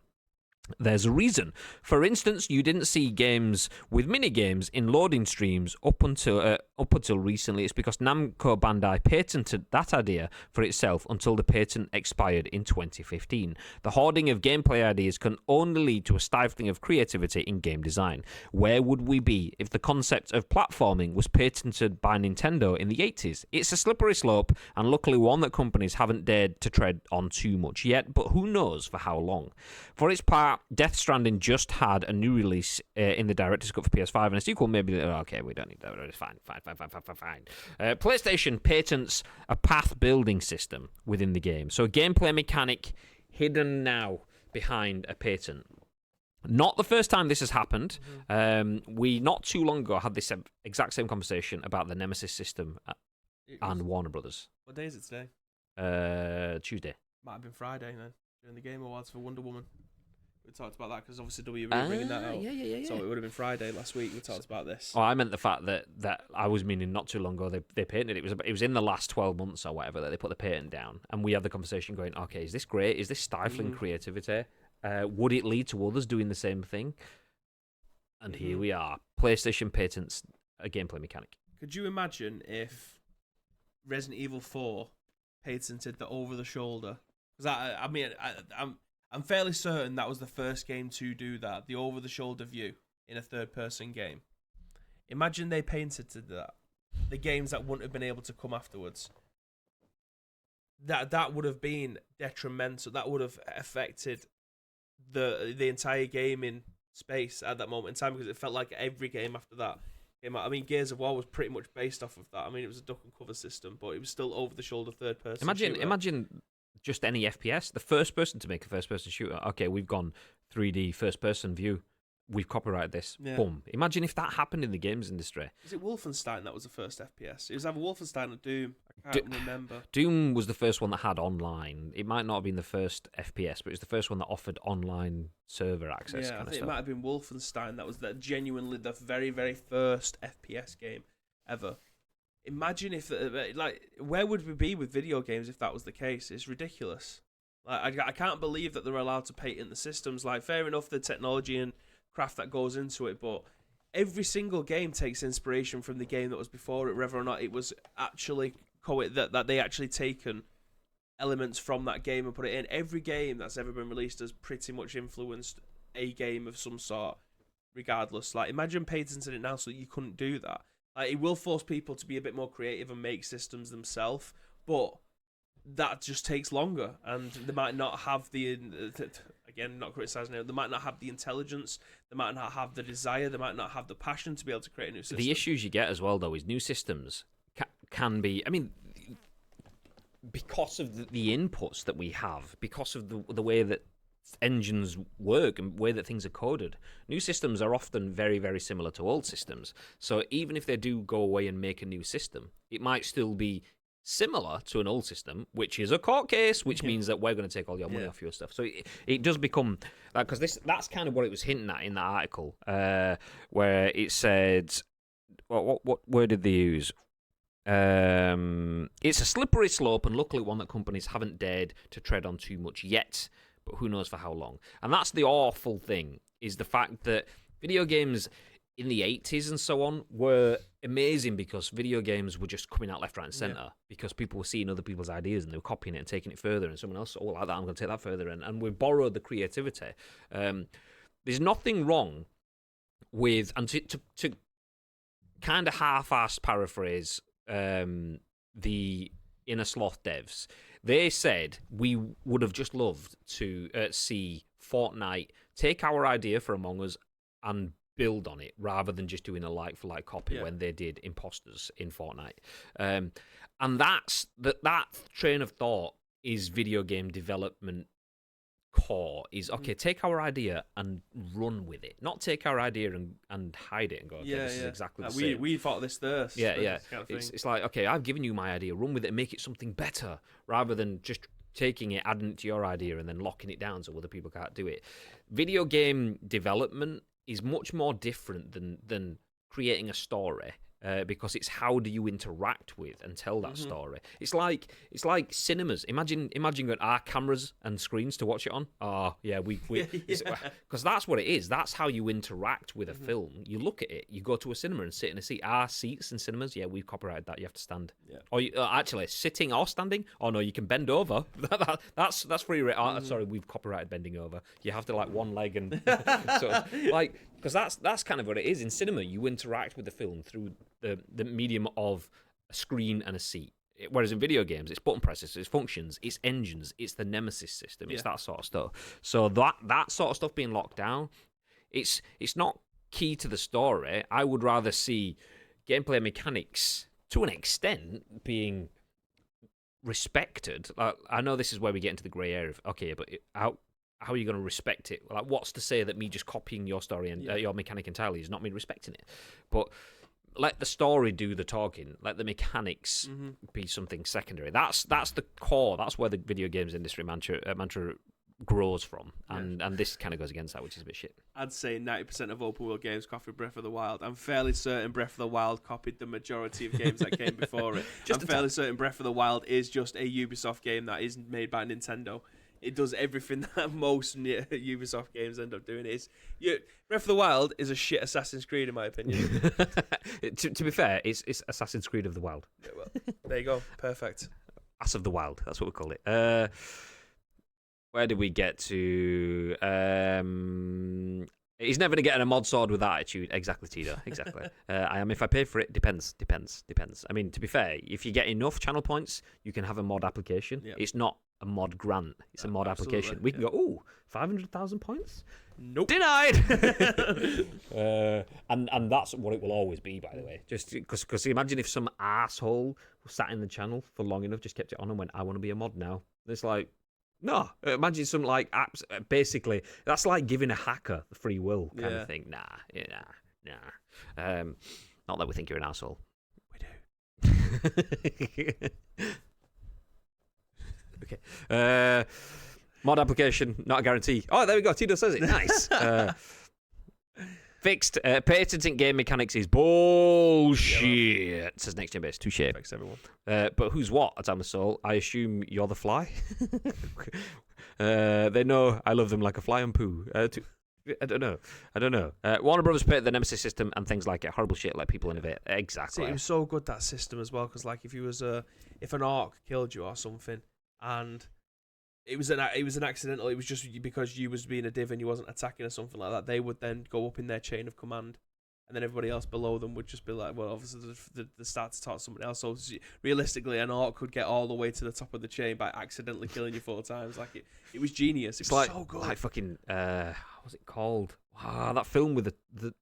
Speaker 1: There's a reason. For instance, you didn't see games with minigames in loading streams up until recently. It's because Namco Bandai patented that idea for itself until the patent expired in 2015. The hoarding of gameplay ideas can only lead to a stifling of creativity in game design. Where would we be if the concept of platforming was patented by Nintendo in the 80s? It's a slippery slope, and luckily one that companies haven't dared to tread on too much yet, but who knows for how long. For its part, Death Stranding just had a new release in the Director's Cut for PS5, and a sequel maybe, okay, we don't need that, it's fine. PlayStation patents a path building system within the game, so a gameplay mechanic hidden now behind a patent. Not the first time this has happened. We, not too long ago, had this exact same conversation about the Nemesis system and Warner Brothers.
Speaker 3: What day is it today?
Speaker 1: Tuesday.
Speaker 3: Might have been Friday then. during the Game Awards for Wonder Woman. We talked about that because obviously WWE were bringing that out.
Speaker 1: Yeah.
Speaker 3: So it would have been Friday last week. We talked about this.
Speaker 1: Oh, I meant the fact that I was meaning not too long ago they patented it. It was in the last 12 months or whatever that they put the patent down, and we had the conversation going, okay, is this great? Is this stifling creativity? Would it lead to others doing the same thing? And here we are. PlayStation patents a gameplay mechanic.
Speaker 3: Could you imagine if Resident Evil 4 patented the over-the-shoulder? Because I'm fairly certain that was the first game to do that, the over-the-shoulder view in a third-person game. Imagine they patented that. The games that wouldn't have been able to come afterwards. That would have been detrimental. That would have affected the entire gaming space at that moment in time, because it felt like every game after that came out. I mean, Gears of War was pretty much based off of that. I mean, it was a duck and cover system, but it was still over-the-shoulder third-person shooter.
Speaker 1: Imagine just any FPS, the first person to make a first-person shooter. Okay, we've gone 3D first-person view. We've copyrighted this.
Speaker 3: Yeah.
Speaker 1: Boom. Imagine if that happened in the games industry.
Speaker 3: Is it Wolfenstein that was the first FPS? It was either Wolfenstein or Doom. I can't remember.
Speaker 1: Doom was the first one that had online. It might not have been the first FPS, but it was the first one that offered online server access.
Speaker 3: Yeah, I think
Speaker 1: stuff.
Speaker 3: it might have been Wolfenstein. That was genuinely the very, very first FPS game ever. Imagine if, where would we be with video games if that was the case? It's ridiculous. I can't believe that they're allowed to patent the systems. Like, fair enough, the technology and craft that goes into it, but every single game takes inspiration from the game that was before it, whether or not it was actually that they actually taken elements from that game and put it in. Every game that's ever been released has pretty much influenced a game of some sort, regardless. Like, imagine patenting it now so that you couldn't do that. Like, it will force people to be a bit more creative and make systems themselves, but that just takes longer, and they might not have the again, not criticizing it, they might not have the intelligence, they might not have the desire, they might not have the passion to be able to create a new system.
Speaker 1: The issues you get as well, though, is new systems can be, I mean, because of the inputs that we have, because of the way that engines work and the way that things are coded, new systems are often very, very similar to old systems. So even if they do go away and make a new system, it might still be similar to an old system, which is a court case, which means that we're going to take all your money off your stuff. So it does become, because that's kind of what it was hinting at in that article, where it said, what word did they use? It's a slippery slope, and luckily one that companies haven't dared to tread on too much yet, but who knows for how long. And that's the awful thing, is the fact that video games in the 80s and so on were amazing because video games were just coming out left, right, and centre because people were seeing other people's ideas and they were copying it and taking it further, and someone else, like that, I'm going to take that further, and we borrowed the creativity. There's nothing wrong with, and to kind of half-assed paraphrase the Inner Sloth devs, they said we would have just loved to see Fortnite take our idea for Among Us and build on it rather than just doing a like-for-like copy when they did Imposters in Fortnite. And that's that train of thought is video game development core, is okay, take our idea and run with it, not take our idea and hide it and go, okay, this is exactly the same.
Speaker 3: We thought this first.
Speaker 1: Yeah.
Speaker 3: Kind of
Speaker 1: it's like, okay, I've given you my idea, run with it and make it something better, rather than just taking it, adding it to your idea and then locking it down so other people can't do it. Video game development is much more different than creating a story, because it's how do you interact with and tell that story. It's like cinemas. Imagine going, cameras and screens to watch it on. Because that's what it is. That's how you interact with a film. You look at it, you go to a cinema and sit in a seat. Seats in cinemas, we've copyrighted that. You have to stand. Or actually, sitting or standing. Oh no, you can bend over. That's free. Sorry, we've copyrighted bending over. You have to one leg and because that's kind of what it is in cinema. You interact with the film through the medium of a screen and a seat. Whereas in video games, it's button presses, it's functions, it's engines, it's the Nemesis system, it's that sort of stuff. So that sort of stuff being locked down, it's not key to the story. I would rather see gameplay mechanics, to an extent, being respected. I know this is where we get into the grey area of, okay, but how are you going to respect it? What's to say that me just copying your story and your mechanic entirely is not me respecting it? But let the story do the talking. Let the mechanics be something secondary. That's the core. That's where the video games industry mantra grows from, and this kind of goes against that, which is a bit shit.
Speaker 3: I'd say 90% of open world games copied Breath of the Wild. I'm fairly certain Breath of the Wild copied the majority of games that came before it. I'm fairly certain Breath of the Wild is just a Ubisoft game that is made by Nintendo. It does everything that most Ubisoft games end up doing. Breath of the Wild is a shit Assassin's Creed, in my opinion.
Speaker 1: to be fair, it's Assassin's Creed of the Wild.
Speaker 3: Yeah, well, there you go. Perfect.
Speaker 1: Ass of the Wild, that's what we call it. Where did we get to? He's never going to get a mod sword with that attitude. Exactly, Tito. Exactly. I am if I pay for it. Depends. I mean, to be fair, if you get enough channel points, you can have a mod application. Yep. It's not a mod grant. It's a mod application. We can go, ooh, 500,000 points?
Speaker 3: Nope.
Speaker 1: Denied! And that's what it will always be, by the way. Just because imagine if some asshole sat in the channel for long enough, just kept it on and went, I want to be a mod now. It's like, no. Imagine some like apps. Basically, that's like giving a hacker the free will kind of thing. Nah. Not that we think you're an asshole.
Speaker 3: We do.
Speaker 1: Okay. Mod application, not a guarantee. Oh, there we go. Tito says it. Nice. Fixed. Patenting game mechanics is bullshit. Says Next Gen Base. Touche.
Speaker 3: Thanks, everyone.
Speaker 1: But who's what? At Time of Soul. I assume you're the fly. They know I love them like a fly and poo. I don't know. Warner Brothers patented the Nemesis system and things like it. Horrible shit. Let people innovate. Exactly.
Speaker 3: See, it was so good, that system as well, because like if an orc killed you or something, and it was an accidental. It was just because you was being a div and you wasn't attacking or something like that. They would then go up in their chain of command, and then everybody else below them would just be like, well, obviously the start to talk somebody else. So realistically, an orc could get all the way to the top of the chain by accidentally killing you 4 times. Like it was genius. It's
Speaker 1: like,
Speaker 3: so good.
Speaker 1: Like fucking what's it called? That film with the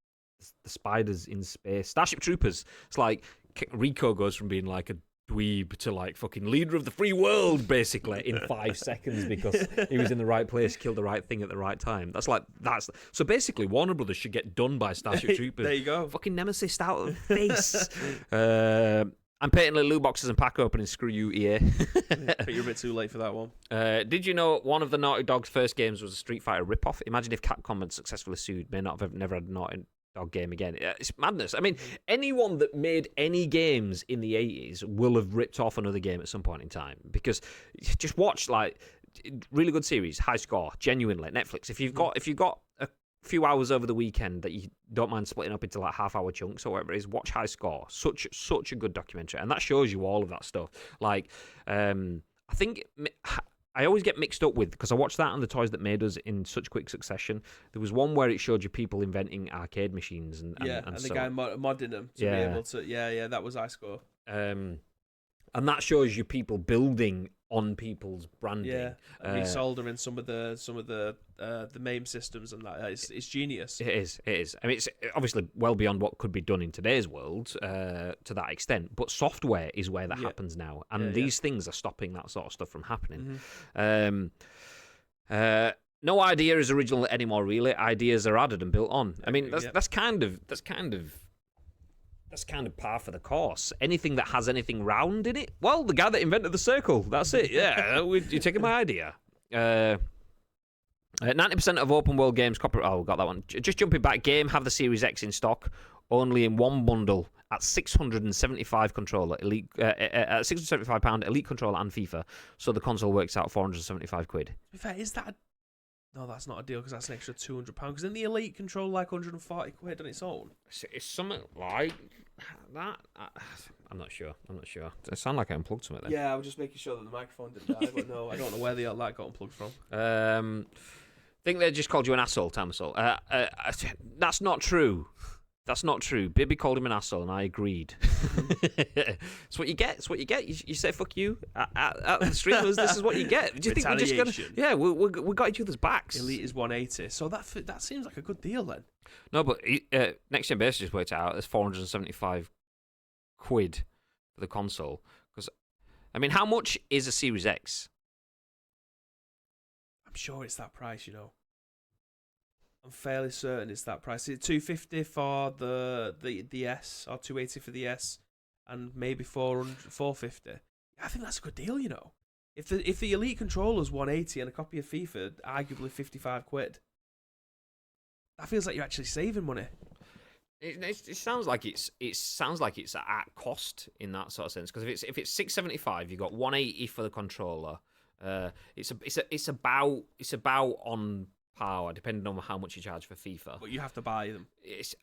Speaker 1: spiders in space, Starship Troopers. It's like Rico goes from being like a dweeb to like fucking leader of the free world basically in 5 seconds because he was in the right place, killed the right thing at the right time. That's so basically Warner Brothers should get done by Starship Troopers.
Speaker 3: There you go.
Speaker 1: Fucking Nemesis out of the face. I'm patently loot boxes and pack opening. Screw you, EA.
Speaker 3: But you're a bit too late for that one.
Speaker 1: Did you know one of the Naughty Dog's first games was a Street Fighter ripoff? Imagine if Capcom had successfully sued. May not have never had a Naughty Dog game again. It's madness. I mean, anyone that made any games in the 80s will have ripped off another game at some point in time, because just watch like really good series, High Score, genuinely Netflix. If you've got a few hours over the weekend that you don't mind splitting up into like half-hour chunks or whatever it is, watch High Score. Such a good documentary, and that shows you all of that stuff. Like, I think I always get mixed up with, because I watched that and The Toys That Made Us in such quick succession. There was one where it showed you people inventing arcade machines and
Speaker 3: the
Speaker 1: so
Speaker 3: guy modding them to be able to. Yeah, that was High Score.
Speaker 1: And that shows you people building on people's branding.
Speaker 3: Yeah, resoldering some of the MAME systems and that. It's genius.
Speaker 1: It is. I mean, it's obviously well beyond what could be done in today's world to that extent. But software is where that happens now, and these things are stopping that sort of stuff from happening.
Speaker 3: Mm-hmm.
Speaker 1: No idea is original anymore. Really, ideas are added and built on. I mean, that's kind of par for the course. Anything that has anything round in it, well, the guy that invented the circle, that's it. Yeah, you're taking my idea. 90% of open world games copyright. Oh, we got that one. Just jumping back, game have the Series X in stock, only in one bundle at £675 controller, elite, at £675 elite controller and FIFA. So the console works out £475.
Speaker 3: In fact, is that? No, that's not a deal, because that's an extra £200. Because then the elite controller like £140 on its own.
Speaker 1: It's something like that. I'm not sure. It sounds like I unplugged something then.
Speaker 3: Yeah, I was just making sure that the microphone didn't die, but no, I don't know where the light got unplugged from.
Speaker 1: I think they just called you an asshole, Time Assault. That's not true. That's not true. Bibby called him an asshole, and I agreed. It's what you get. You say fuck you at the streamers. This is what you get. Do you think we're just gonna? Yeah, we got each other's backs.
Speaker 3: Elite is 180, so that seems like a good deal then.
Speaker 1: No, but Next Gen Base just worked it out. There's £475 for the console. Because, I mean, how much is a Series X?
Speaker 3: I'm sure it's that price, you know. I'm fairly certain it's that price. It's $250 for the S, or $280 for the S, and maybe $450. I think that's a good deal, you know. If the Elite controller's 180 and a copy of FIFA arguably 55 quid, that feels like you're actually saving money.
Speaker 1: It sounds like it's at cost in that sort of sense, because if it's $675, you got $180 for the controller. It's about on par, depending on how much you charge for FIFA.
Speaker 3: But you have to buy them.
Speaker 1: It's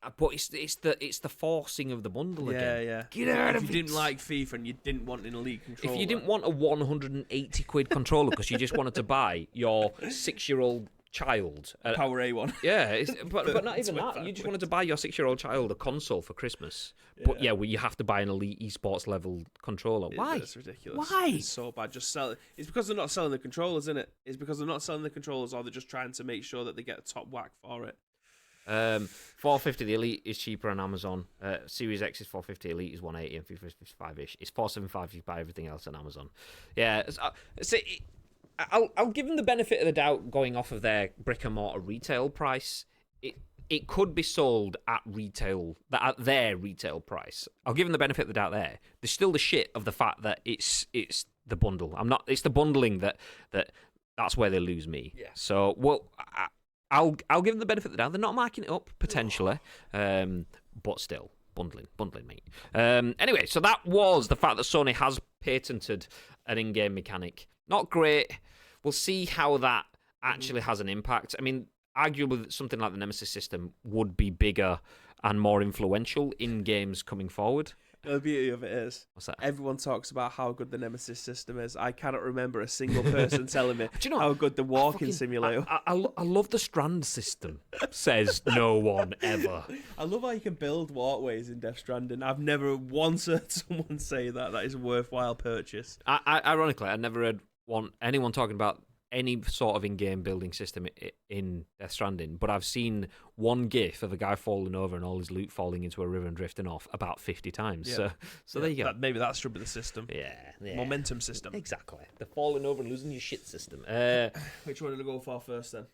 Speaker 1: the forcing of the bundle again.
Speaker 3: Yeah.
Speaker 1: Get out of
Speaker 3: If you didn't like FIFA and you didn't want an Elite controller.
Speaker 1: If you didn't want a 180 quid controller because you just wanted to buy your 6-year-old child
Speaker 3: Power A1.
Speaker 1: Yeah, but not even that. You just wanted to buy your 6-year-old child a console for Christmas. But well, you have to buy an Elite esports level controller. Why?
Speaker 3: It's ridiculous.
Speaker 1: Why?
Speaker 3: It's so bad. Just sell it. It's because they're not selling the controllers, isn't it? It's because they're not selling the controllers, or they're just trying to make sure that they get a top whack for it.
Speaker 1: $450 the Elite is cheaper on Amazon. Series X is $450, Elite is $180, and FIFA is $55-ish. It's $475 if you buy everything else on Amazon. Yeah, I'll give them the benefit of the doubt going off of their brick and mortar retail price. It could be sold at their retail price. I'll give them the benefit of the doubt there. There's still the shit of the fact that it's the bundle. It's the bundling that's where they lose me.
Speaker 3: Yeah.
Speaker 1: So I'll give them the benefit of the doubt. They're not marking it up potentially, but still bundling, mate. Anyway, so that was the fact that Sony has patented an in-game mechanic. Not great. We'll see how that actually has an impact. I mean, arguably something like the Nemesis system would be bigger and more influential in games coming forward.
Speaker 3: The beauty of it is,
Speaker 1: what's that?
Speaker 3: Everyone talks about how good the Nemesis system is. I cannot remember a single person telling me
Speaker 1: Do you know,
Speaker 3: how good the walking simulator.
Speaker 1: I love the Strand system. Says no one ever.
Speaker 3: I love how you can build walkways in Death Stranding. I've never once heard someone say that is a worthwhile purchase.
Speaker 1: Ironically, I never heard anyone talking about any sort of in-game building system in Death Stranding, but I've seen one GIF of a guy falling over and all his loot falling into a river and drifting off about 50 times.
Speaker 3: Yeah.
Speaker 1: So there you go.
Speaker 3: Maybe that should be the system.
Speaker 1: Yeah.
Speaker 3: Momentum system.
Speaker 1: Exactly. The falling over and losing your shit system.
Speaker 3: Which one did I go for first then?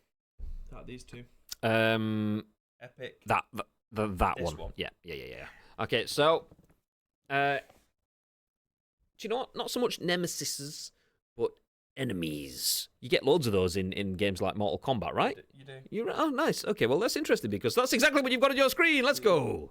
Speaker 3: Out of these two.
Speaker 1: Epic. That
Speaker 3: This one.
Speaker 1: Yeah. Okay, so do you know what? Not so much nemesises, but enemies. You get loads of those in games like Mortal Kombat, right?
Speaker 3: You do.
Speaker 1: Oh, nice. Okay, well, that's interesting because that's exactly what you've got on your screen. Let's go.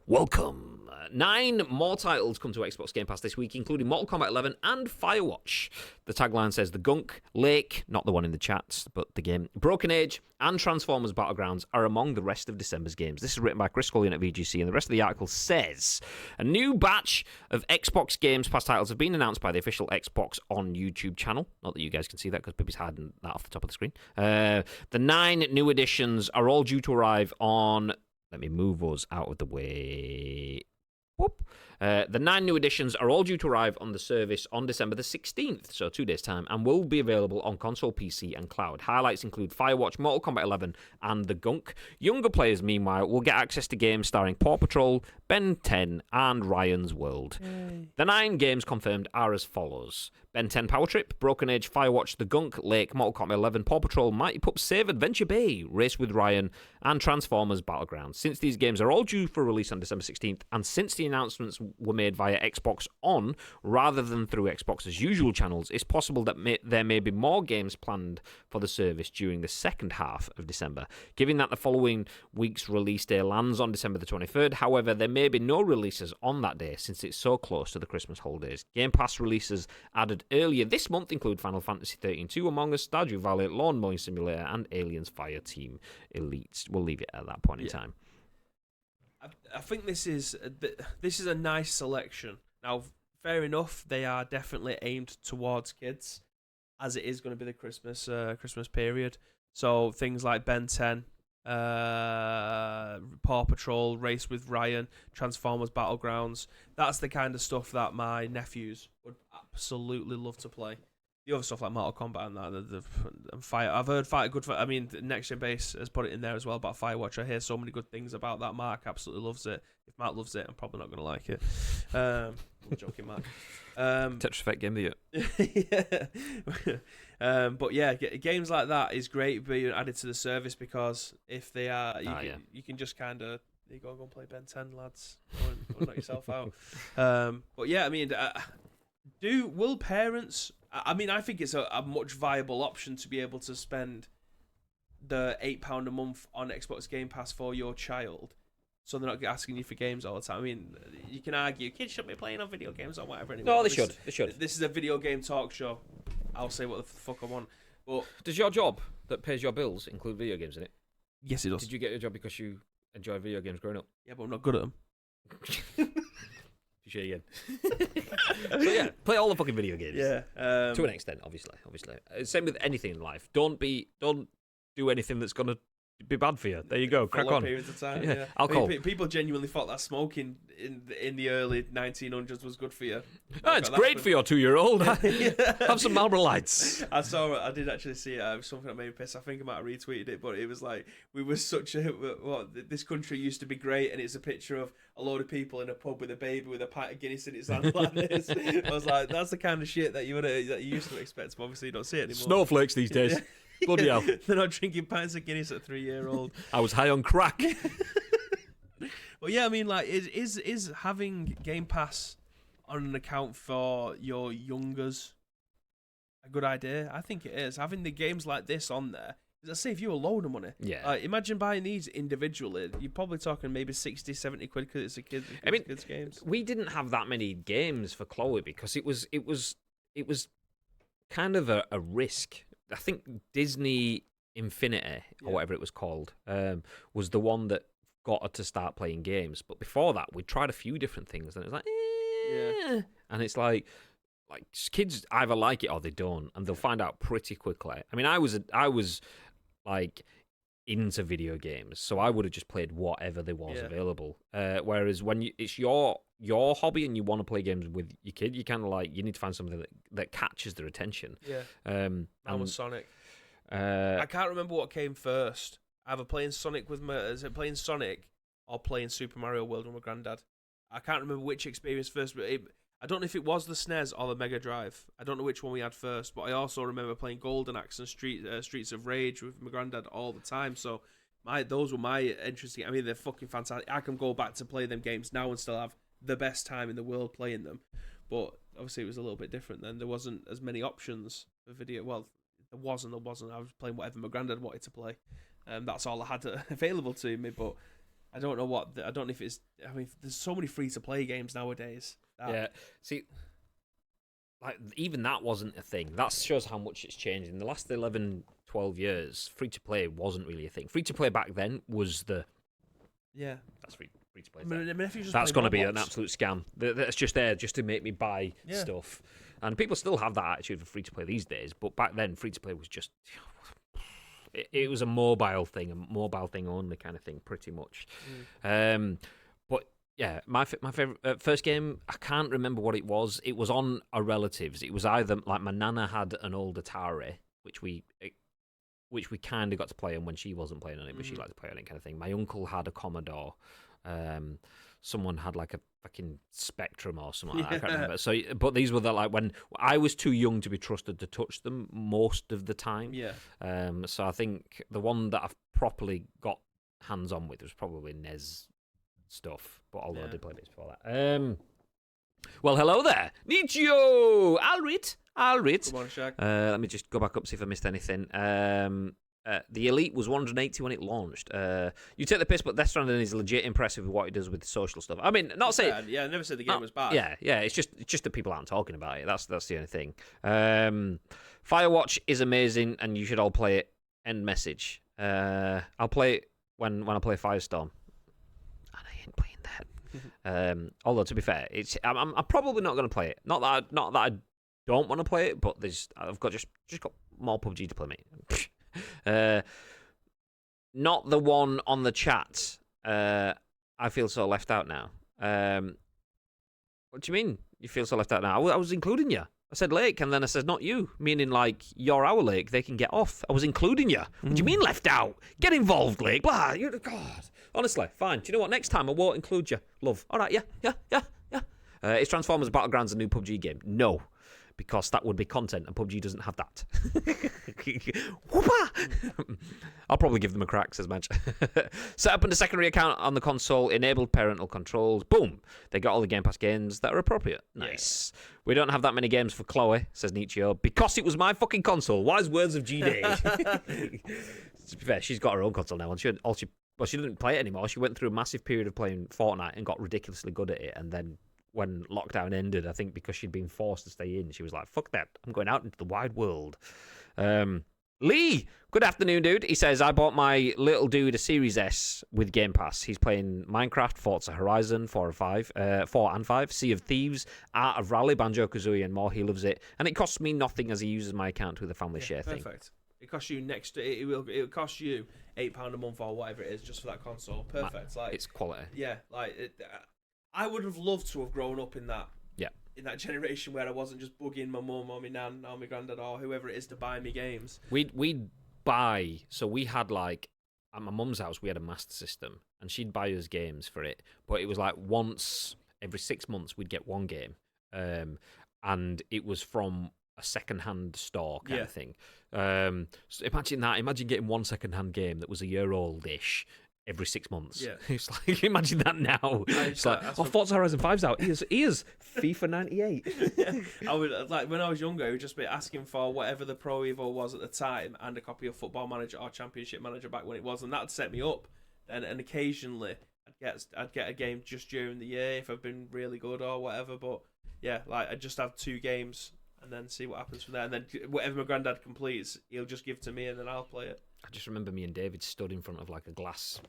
Speaker 1: Welcome. 9 more titles come to Xbox Game Pass this week, including Mortal Kombat 11 and Firewatch. The tagline says The Gunk, Lake, not the one in the chat, but the game, Broken Age, and Transformers Battlegrounds are among the rest of December's games. This is written by Chris Scullion at VGC, and the rest of the article says a new batch of Xbox Games Pass titles have been announced by the official Xbox on YouTube channel. Not that you guys can see that because Pippi's hiding that off the top of the screen. The 9 new additions are all due to arrive on... Let me move us out of the way. Whoop. The 9 new additions are all due to arrive on the service on December the 16th, so 2 days' time, and will be available on console, PC, and cloud. Highlights include Firewatch, Mortal Kombat 11, and The Gunk. Younger players, meanwhile, will get access to games starring Paw Patrol, Ben 10, and Ryan's World. The 9 games confirmed are as follows. Ben 10 Power Trip, Broken Age, Firewatch, The Gunk, Lake, Mortal Kombat 11, Paw Patrol, Mighty Pup, Save Adventure Bay, Race with Ryan, and Transformers Battlegrounds. Since these games are all due for release on December 16th, and since the announcements were made via Xbox On rather than through Xbox's usual channels, it's possible that there may be more games planned for the service during the second half of December. Given that the following week's release day lands on December the 23rd, however, there may be no releases on that day since it's so close to the Christmas holidays. Game Pass releases added earlier this month include Final Fantasy 13-2, Among Us, Stardew Valley, Lawn Mowing Simulator, and Aliens Fireteam Elite. We'll leave it at that point in time.
Speaker 3: I think this is a nice selection. Now, fair enough, they are definitely aimed towards kids, as it is going to be the Christmas period. So things like Ben 10, Paw Patrol, Race with Ryan, Transformers Battlegrounds. That's the kind of stuff that my nephews would absolutely love to play. The other stuff like Mortal Kombat and that, and Fire. I've heard I mean, Next Gen Base has put it in there as well about Firewatch. I hear so many good things about that. Mark absolutely loves it. If Mark loves it, I'm probably not going to like it. I'm joking, Mark.
Speaker 1: Tetris Effect game,
Speaker 3: yeah. But yeah, games like that is great being added to the service because if they are, you can just kind of go and play Ben 10, lads. Go and knock yourself out. But yeah, I mean, will parents I mean, I think it's a much viable option to be able to spend the £8 a month on Xbox Game Pass for your child, so they're not asking you for games all the time. I mean, you can argue kids shouldn't be playing on video games or whatever. Anymore.
Speaker 1: No, they should. They should.
Speaker 3: This is a video game talk show. I'll say what the fuck I want. But
Speaker 1: does your job that pays your bills include video games in it?
Speaker 3: Yes, it does.
Speaker 1: Did you get your job because you enjoy video games growing up?
Speaker 3: Yeah, but I'm not good at them.
Speaker 1: Sure again. So yeah, play all the fucking video games.
Speaker 3: Yeah.
Speaker 1: To an extent, obviously. Same with anything in life. Don't do anything that's gonna be bad for you. There you go. Crack on.
Speaker 3: Periods of time,
Speaker 1: yeah.
Speaker 3: yeah.
Speaker 1: Alcohol.
Speaker 3: I mean, people genuinely thought that smoking in the early 1900s was good for you.
Speaker 1: Oh, it's great for your 2-year-old. Have some Marlboro Lights.
Speaker 3: I did actually see it. It was something that made me piss. I think I might have retweeted it, but it was like, we were such a... this country used to be great, and it's a picture of a load of people in a pub with a baby with a pint of Guinness in its hand like this. I was like, that's the kind of shit that you used to expect, but obviously you don't see it anymore.
Speaker 1: Snowflakes these days. Bloody hell.
Speaker 3: They're not drinking pints of Guinness at 3-year-old.
Speaker 1: I was high on crack.
Speaker 3: Well, yeah, I mean, like, is having Game Pass on an account for your youngers a good idea? I think it is. Having the games like this on there, let's save you a load of money.
Speaker 1: Yeah.
Speaker 3: Imagine buying these individually. You're probably talking maybe 60, 70 quid because it's a kids games.
Speaker 1: We didn't have that many games for Chloe because it was kind of a risk. I think Disney Infinity, or whatever it was called, was the one that got her to start playing games. But before that, we tried a few different things, and it was like, yeah. And it's like kids either like it or they don't, and they'll find out pretty quickly. I mean, I was like into video games, so I would have just played whatever there was available. Whereas when it's your hobby and you want to play games with your kid, you kind of like, you need to find something that catches their attention.
Speaker 3: Yeah. I was Sonic. I can't remember what came first. Either playing Sonic playing Sonic or playing Super Mario World with my granddad. I can't remember which experience first, but I don't know if it was the SNES or the Mega Drive. I don't know which one we had first, but I also remember playing Golden Axe and Streets of Rage with my granddad all the time. So those were my interesting. I mean, they're fucking fantastic. I can go back to play them games now and still have the best time in the world playing them. But obviously, it was a little bit different then. There wasn't as many options for video. Well, there wasn't. I was playing whatever my granddad wanted to play. That's all I had available to me. But I don't know if it's. I mean, there's so many free to play games nowadays.
Speaker 1: Yeah. See, like, even that wasn't a thing. That shows how much it's changed. In the last 11, 12 years, free to play wasn't really a thing. Free to play back then was the.
Speaker 3: Yeah.
Speaker 1: That's free to play.
Speaker 3: I mean, if you just
Speaker 1: that's going to be an absolute scam. That's just there just to make me buy stuff. And people still have that attitude for free to play these days. But back then, free to play was just. It was a mobile thing only kind of thing, pretty much. But yeah, my favorite first game, I can't remember what it was. It was on a relative's. It was either like my nana had an old Atari, which we kind of got to play on when she wasn't playing on it, but she liked to play on it, kind of thing. My uncle had a Commodore. Someone had like a fucking Spectrum or something. I can't remember. So, but these were when I was too young to be trusted to touch them most of the time.
Speaker 3: Yeah.
Speaker 1: So I think the one that I've properly got hands on with was probably NES stuff. But although I did play bits before that. Well, hello there, Nichio. I'll read.
Speaker 3: Come on, Shaq.
Speaker 1: Let me just go back up see if I missed anything. The Elite was 180 when it launched. You take the piss, but Death Stranding is legit impressive with what it does with social stuff. I mean, not saying...
Speaker 3: Yeah, I never said the game was bad.
Speaker 1: Yeah. It's just that people aren't talking about it. That's the only thing. Firewatch is amazing, and you should all play it. End message. I'll play it when I play Firestorm. And I ain't playing that. Although, to be fair, I'm probably not going to play it. Not that I don't want to play it, but I've got just got more PUBG to play, mate. Not the one on the chat. I feel so left out now. What do you mean you feel so left out now? I was including you. I said Lake, and then I said not you, meaning like you're our Lake. They can get off. I was including you. What do you mean left out? Get involved, Lake. Blah. God. Honestly, fine. Do you know what? Next time I won't include you. Love. All right. Yeah. Is Transformers Battlegrounds a new PUBG game? No. Because that would be content, and PUBG doesn't have that. I'll probably give them a crack, says Madge. Set up a secondary account on the console, enabled parental controls. Boom! They got all the Game Pass games that are appropriate. Nice. Yeah. We don't have that many games for Chloe, says Nietzsche, because it was my fucking console. Wise words of G-Day. To be fair, she's got her own console now, and she didn't play it anymore. She went through a massive period of playing Fortnite and got ridiculously good at it, and then when lockdown ended, I think because she'd been forced to stay in, she was like, fuck that, I'm going out into the wide world. Lee, good afternoon, dude. He says, I bought my little dude a Series S with Game Pass. He's playing Minecraft, Forza Horizon 4 and 5, Sea of Thieves, Art of Rally, Banjo-Kazooie, and more. He loves it. And it costs me nothing as he uses my account with a family share thing.
Speaker 3: Perfect. It costs you it'll cost you £8 a month or whatever it is just for that console. Perfect. Like,
Speaker 1: it's quality.
Speaker 3: Yeah, I would have loved to have grown up in that.
Speaker 1: Yeah.
Speaker 3: In that generation where I wasn't just bugging my mum or my nan or my granddad or whoever it is to buy me games.
Speaker 1: We'd buy, so we had like, at my mum's house, we had a Master System, and she'd buy us games for it, but it was like once every 6 months we'd get one game, and it was from a second-hand store kind of thing. So imagine getting one second-hand game that was a year old-ish every 6 months. Yeah. It's like, imagine that now. It's like, Forza Horizon 5's out. Here's FIFA 98.
Speaker 3: Yeah. I would, like, when I was younger, I would just be asking for whatever the Pro Evo was at the time and a copy of Football Manager or Championship Manager back when it was, and that'd set me up. And occasionally, I'd get a game just during the year if I've been really good or whatever. But yeah, like, I'd just have 2 games and then see what happens from there. And then whatever my granddad completes, he'll just give to me and then I'll play it.
Speaker 1: I just remember me and David stood in front of like a glass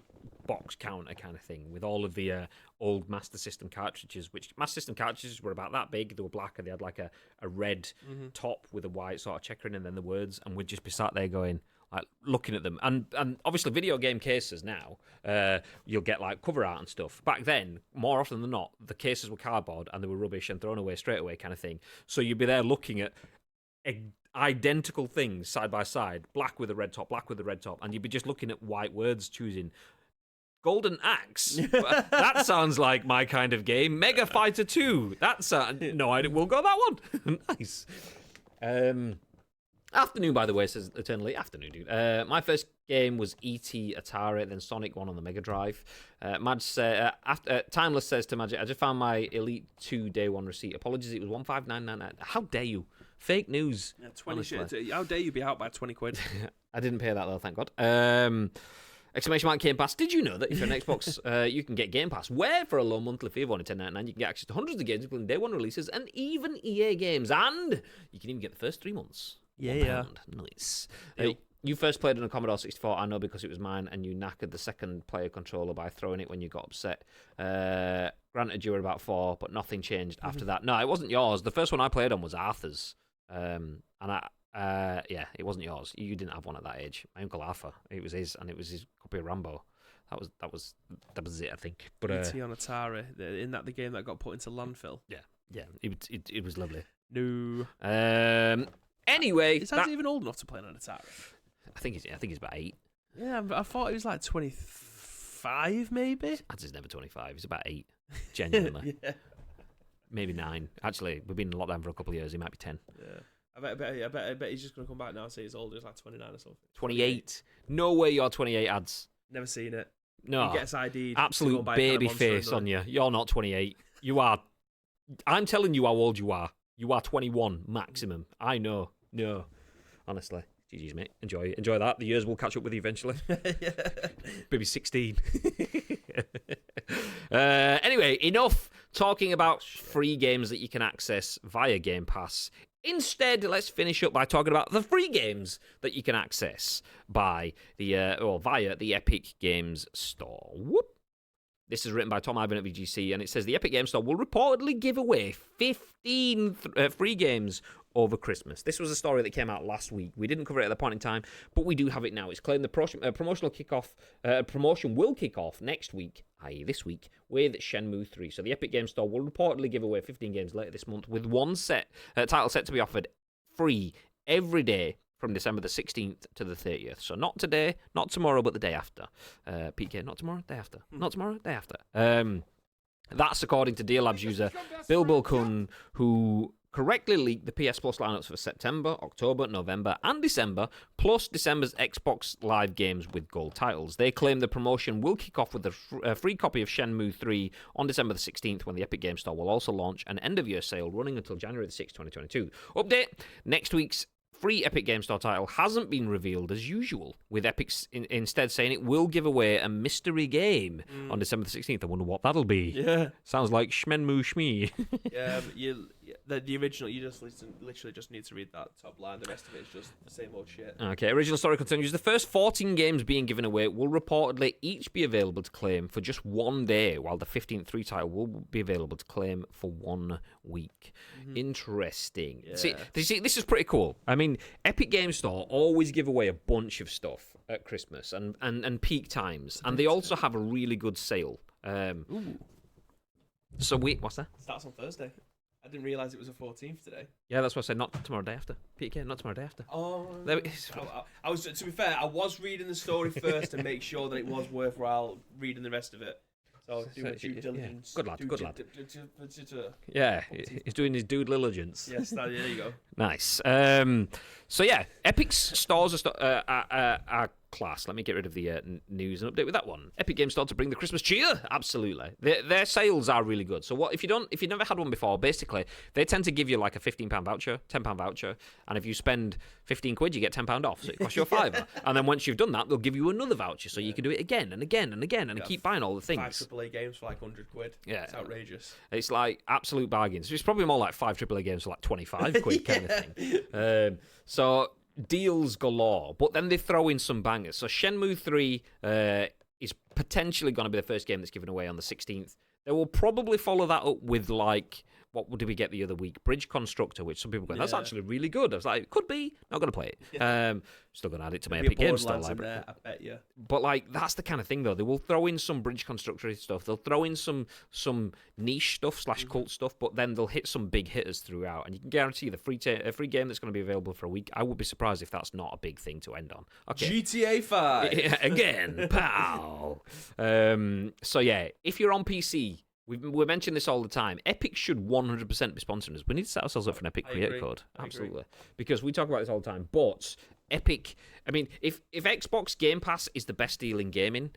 Speaker 1: box counter kind of thing with all of the old Master System cartridges, which Master System cartridges were about that big. They were black and they had like a red top with a white sort of checkering and then the words, and we'd just be sat there going, like, looking at them. And obviously video game cases now, you'll get like cover art and stuff. Back then, more often than not, the cases were cardboard and they were rubbish and thrown away straight away kind of thing. So you'd be there looking at identical things side by side, black with a red top, and you'd be just looking at white words, choosing Golden Axe. That sounds like my kind of game. Mega Fighter 2. No, we'll go that one. Nice. Afternoon, by the way, says Eternally. Afternoon, dude. My first game was E.T. Atari, then Sonic 1 on the Mega Drive. Timeless says to Magic, I just found my Elite 2 Day 1 receipt. Apologies, it was 15999. How dare you? Fake news.
Speaker 3: Yeah, 20 shit. How dare you be out by 20 quid?
Speaker 1: I didn't pay that though, thank God. Exclamation mark Game Pass. Did you know that if you're an Xbox, you can get Game Pass, where for a low monthly fee of only $10.99, you can get access to hundreds of games, including day 1 releases and even EA games, and you can even get the first 3 months.
Speaker 3: Yeah.
Speaker 1: Nice. You first played on a Commodore 64, I know, because it was mine, and you knackered the second player controller by throwing it when you got upset. Granted, you were about 4, but nothing changed after that. No, it wasn't yours. The first one I played on was Arthur's. It wasn't yours. You didn't have one at that age. My Uncle Arthur, it was his, and it was his copy of Rambo. That was it, I think. But
Speaker 3: E.T. on Atari, in that the game that got put into landfill.
Speaker 1: Yeah, it was lovely.
Speaker 3: No.
Speaker 1: Anyway,
Speaker 3: is that even old enough to play on an Atari?
Speaker 1: I think he's about 8.
Speaker 3: Yeah, but I thought he was like 25, maybe.
Speaker 1: He's never 25. He's about 8, genuinely.
Speaker 3: Yeah.
Speaker 1: Maybe 9. Actually, we've been in lockdown for a couple of years. He might be 10.
Speaker 3: Yeah. I bet he's just going to come back now and say he's older. He's like 29 or something.
Speaker 1: 28. No way you're 28, ads.
Speaker 3: Never seen it.
Speaker 1: No.
Speaker 3: He gets ID'd.
Speaker 1: Absolute baby face on you. You're not 28. You are. I'm telling you how old you are. You are 21 maximum. I know. No. Honestly. GG's, mate. Enjoy that. The years will catch up with you eventually. Maybe 16. Anyway, enough talking about free games that you can access via Game Pass. Instead, let's finish up by talking about the free games that you can access via the Epic Games Store. Whoop. This is written by Tom Ivan at VGC, and it says the Epic Games Store will reportedly give away 15 free games over Christmas. This was a story that came out last week. We didn't cover it at the point in time, but we do have it now. It's claimed the promotion will kick off next week, i.e. this week, with Shenmue 3. So the Epic Games Store will reportedly give away 15 games later this month, with one title set to be offered free every day from December the 16th to the 30th. So not today, not tomorrow, but the day after. PK, not tomorrow, day after. Not tomorrow, day after. That's according to Dear Labs user Bilbo Kun, who correctly leaked the PS Plus lineups for September, October, November, and December, plus December's Xbox Live games with gold titles. They claim the promotion will kick off with a free copy of Shenmue 3 on December the 16th, when the Epic Game Store will also launch an end-of-year sale running until January the 6th, 2022. Update: next week's free Epic Game Store title hasn't been revealed as usual, with Epic instead saying it will give away a mystery game on December the 16th. I wonder what that'll be.
Speaker 3: Yeah.
Speaker 1: Sounds like Shmenmu Shmee.
Speaker 3: The original, you just literally just need to read that top line. The rest of it is just the same old shit.
Speaker 1: Okay, original story continues. The first 14 games being given away will reportedly each be available to claim for just 1 day, while the 15th free title will be available to claim for 1 week. Interesting.
Speaker 3: Yeah.
Speaker 1: See, this is pretty cool. I mean, Epic Game Store always give away a bunch of stuff at Christmas and peak times, and they also have a really good sale. So what's that?
Speaker 3: Starts on Thursday. I didn't realise it was the 14th today.
Speaker 1: Yeah, that's what I said. Not tomorrow, day after. PK, not tomorrow, day after.
Speaker 3: Oh.
Speaker 1: There
Speaker 3: I was, to be fair, I was reading the story first to make sure that it was worthwhile reading the rest of it. So do my due diligence.
Speaker 1: Good lad, good lad.
Speaker 3: lad.
Speaker 1: Yeah, he's doing his due diligence.
Speaker 3: Yes, there you go.
Speaker 1: Nice. So yeah, Epic's stores are class. Let me get rid of the news and update with that one. Epic Games Store to bring the Christmas cheer. Absolutely, their sales are really good. So what if you've never had one before? Basically, they tend to give you like a £15 voucher, £10 voucher, and if you spend £15, you get £10 off. So it costs you a fiver. And then once you've done that, they'll give you another voucher, so you can do it again and again and again, and keep buying all the things.
Speaker 3: 5 AAA games for like £100.
Speaker 1: Yeah,
Speaker 3: it's outrageous.
Speaker 1: It's like absolute bargains. It's probably more like 5 AAA games for like 25 quid kind of thing. So deals galore, but then they throw in some bangers. So Shenmue 3 is potentially going to be the first game that's given away on the 16th. They will probably follow that up with like, what did we get the other week? Bridge Constructor, which some people go, that's actually really good. I was like, could be. Not going to play it.
Speaker 3: Yeah.
Speaker 1: Still going to add it to my Epic Games Store library.
Speaker 3: There, I bet you.
Speaker 1: But like, that's the kind of thing though. They will throw in some Bridge Constructor stuff. They'll throw in some niche stuff / cult stuff, but then they'll hit some big hitters throughout. And you can guarantee the free game that's going to be available for a week. I would be surprised if that's not a big thing to end on. Okay.
Speaker 3: GTA 5.
Speaker 1: Yeah, again, pow. So yeah, if you're on PC, we mention this all the time. Epic should 100% be sponsoring us. We need to set ourselves up for an Epic Creator Code. Absolutely. Because we talk about this all the time. But Epic, I mean, if Xbox Game Pass is the best deal in gaming,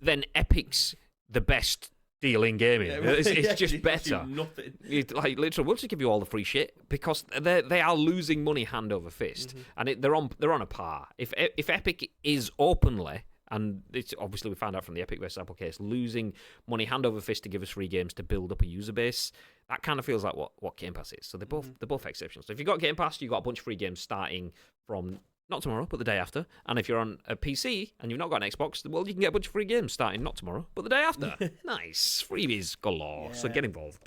Speaker 1: then Epic's the best deal in gaming.
Speaker 3: Yeah,
Speaker 1: it's just better.
Speaker 3: Nothing.
Speaker 1: Like literally, we'll just give you all the free shit because they are losing money hand over fist, and they're on a par. If Epic is openly, and it's obviously we found out from the Epic versus Apple case, losing money hand over fist to give us free games to build up a user base, that kind of feels like what Game Pass is. So they're both exceptions. So if you've got Game Pass, you've got a bunch of free games starting from not tomorrow, but the day after. And if you're on a PC and you've not got an Xbox, well, you can get a bunch of free games starting not tomorrow, but the day after. Nice. Freebies galore. Yeah. So get involved.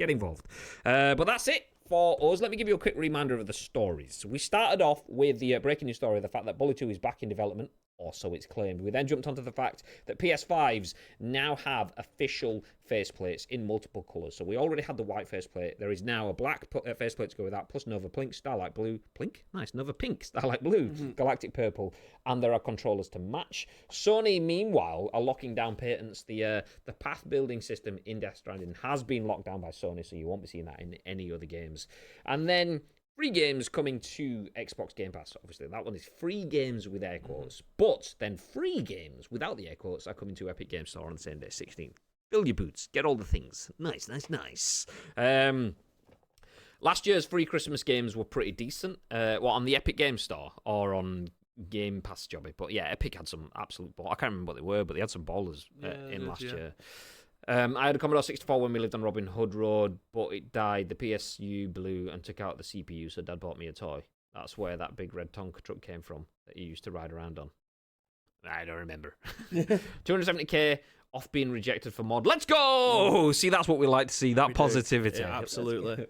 Speaker 1: But that's it for us. Let me give you a quick reminder of the stories. We started off with the breaking news story, the fact that Bully 2 is back in development, or so it's claimed. We then jumped onto the fact that PS5s now have official faceplates in multiple colours. So we already had the white faceplate. There is now a black faceplate to go with that, plus Nova Pink, Starlight Blue. Plink? Nice. Nova Pink, Starlight Blue, Galactic Purple, and there are controllers to match. Sony, meanwhile, are locking down patents. The path building system in Death Stranding has been locked down by Sony, so you won't be seeing that in any other games. And then free games coming to Xbox Game Pass. Obviously, that one is free games with air quotes. But then free games without the air quotes are coming to Epic Games Store on the same day, 16th. Fill your boots. Get all the things. Nice. Last year's free Christmas games were pretty decent. On the Epic Games Store or on Game Pass jobby. But yeah, Epic had some absolute I can't remember what they were, but they had some ballers in last year. I had a Commodore 64 when we lived on Robin Hood Road, but it died. The PSU blew and took out the CPU, so Dad bought me a toy. That's where that big red Tonka truck came from that you used to ride around on. I don't remember. 270k off being rejected for mod. Let's go! See, that's what we like to see, that positivity.
Speaker 3: Yeah, absolutely.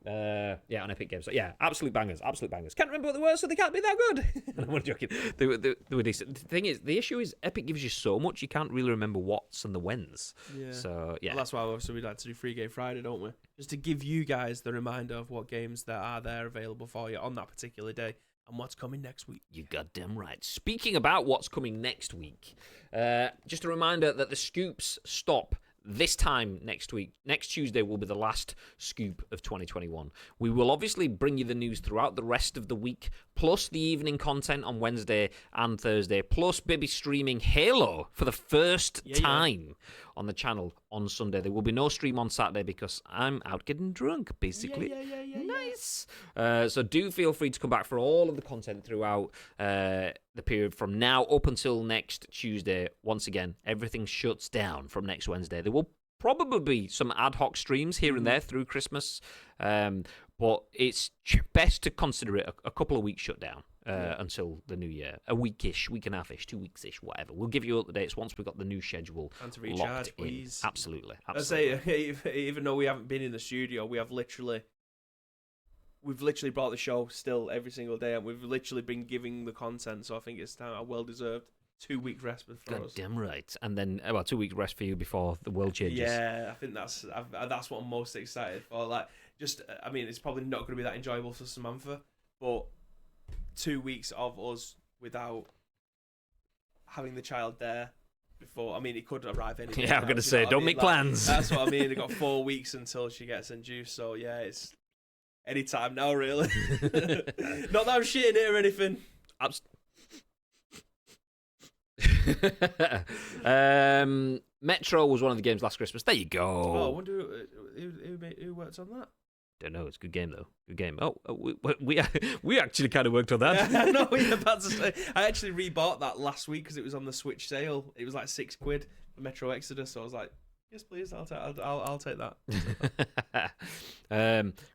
Speaker 1: On Epic Games. So, yeah, absolute bangers. Can't remember what they were, so they can't be that good. I'm only joking. They were decent. The thing is, the issue is Epic gives you so much, you can't really remember what's and the whens. Yeah. So, yeah.
Speaker 3: Well, that's why obviously we like to do Free Game Friday, don't we? Just to give you guys the reminder of what games that are there available for you on that particular day and what's coming next week.
Speaker 1: You goddamn right. Speaking about what's coming next week, just a reminder that the scoops stop this time next week, next Tuesday, will be the last scoop of 2021. We will obviously bring you the news throughout the rest of the week, plus the evening content on Wednesday and Thursday, plus Bibby streaming Halo for the first time on the channel on Sunday. There will be no stream on Saturday because I'm out getting drunk, basically. Nice. So do feel free to come back for all of the content throughout the period from now up until next Tuesday. Once again, everything shuts down from next Wednesday. There will probably be some ad hoc streams here and there through Christmas, but it's best to consider it a couple of weeks shutdown until the new year. A weekish, week and a half-ish, 2 weeks-ish, whatever. We'll give you updates once we've got the new schedule
Speaker 3: and to recharge,
Speaker 1: locked
Speaker 3: please.
Speaker 1: in. Absolutely.
Speaker 3: I say, even though we haven't been in the studio, we've literally brought the show still every single day, and we've literally been giving the content. So I think it's time a well-deserved 2-week respite for us.
Speaker 1: Damn right. And then 2 week rest for you before the world changes.
Speaker 3: Yeah, I think that's what I'm most excited for. Like, I mean, it's probably not going to be that enjoyable for Samantha, but 2 weeks of us without having the child there before. I mean, it could arrive any day.
Speaker 1: Yeah, I'm going to say, don't make plans.
Speaker 3: That's what I mean. They've got 4 weeks until she gets induced. So yeah, it's any time now, really. Not that I'm shitting it or anything.
Speaker 1: Metro was one of the games last Christmas. There you go.
Speaker 3: Oh, I wonder who worked on that.
Speaker 1: Don't know. It's a good game though. Good game. We actually kind of worked on that.
Speaker 3: Yeah, I know what you're about to say. I actually rebought that last week because it was on the Switch sale. It was like £6 for Metro Exodus. So I was like, yes, please. I'll take that.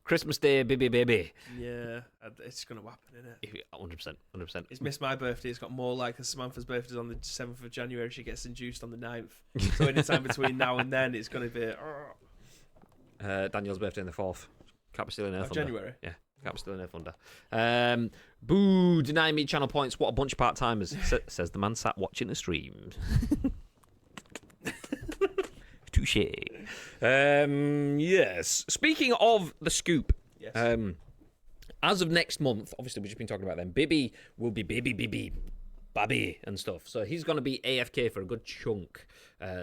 Speaker 1: Christmas Day, baby.
Speaker 3: Yeah, it's gonna happen, isn't it?
Speaker 1: 100%.
Speaker 3: It's missed my birthday. It's got more like Samantha's birthday's on the 7th of January. She gets induced on the 9th. So anytime between now and then, it's gonna be.
Speaker 1: Daniel's birthday on the 4th. Can't be stealing Earth Thunder.
Speaker 3: January.
Speaker 1: Yeah, can't be stealing Earth Thunder. Boo! Deny me channel points. What a bunch of part timers. Says the man sat watching the stream. Touche. Yes. Speaking of the scoop,
Speaker 3: yes.
Speaker 1: As of next month, obviously we've just been talking about them. Bibby will be Babby and stuff. So he's going to be AFK for a good chunk,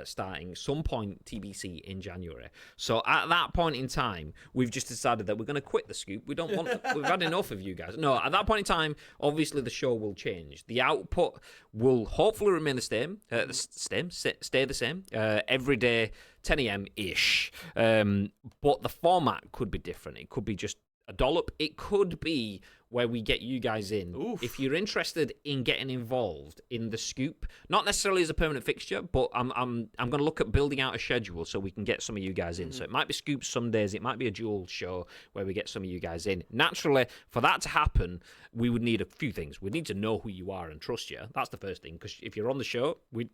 Speaker 1: starting some point TBC in January. So at that point in time, we've just decided that we're going to quit the scoop. We don't want. We've had enough of you guys. No, at that point in time, obviously the show will change. The output will hopefully remain the same. Stay the same. Every day, 10 a.m. ish. But the format could be different. It could be just a dollop. It could be where we get you guys in.
Speaker 3: Oof.
Speaker 1: If you're interested in getting involved in the scoop, not necessarily as a permanent fixture, but I'm going to look at building out a schedule so we can get some of you guys in. So it might be scoops some days, it might be a dual show where we get some of you guys in. Naturally, for that to happen, we would need a few things. We need to know who you are and trust you. That's the first thing, because if you're on the show, we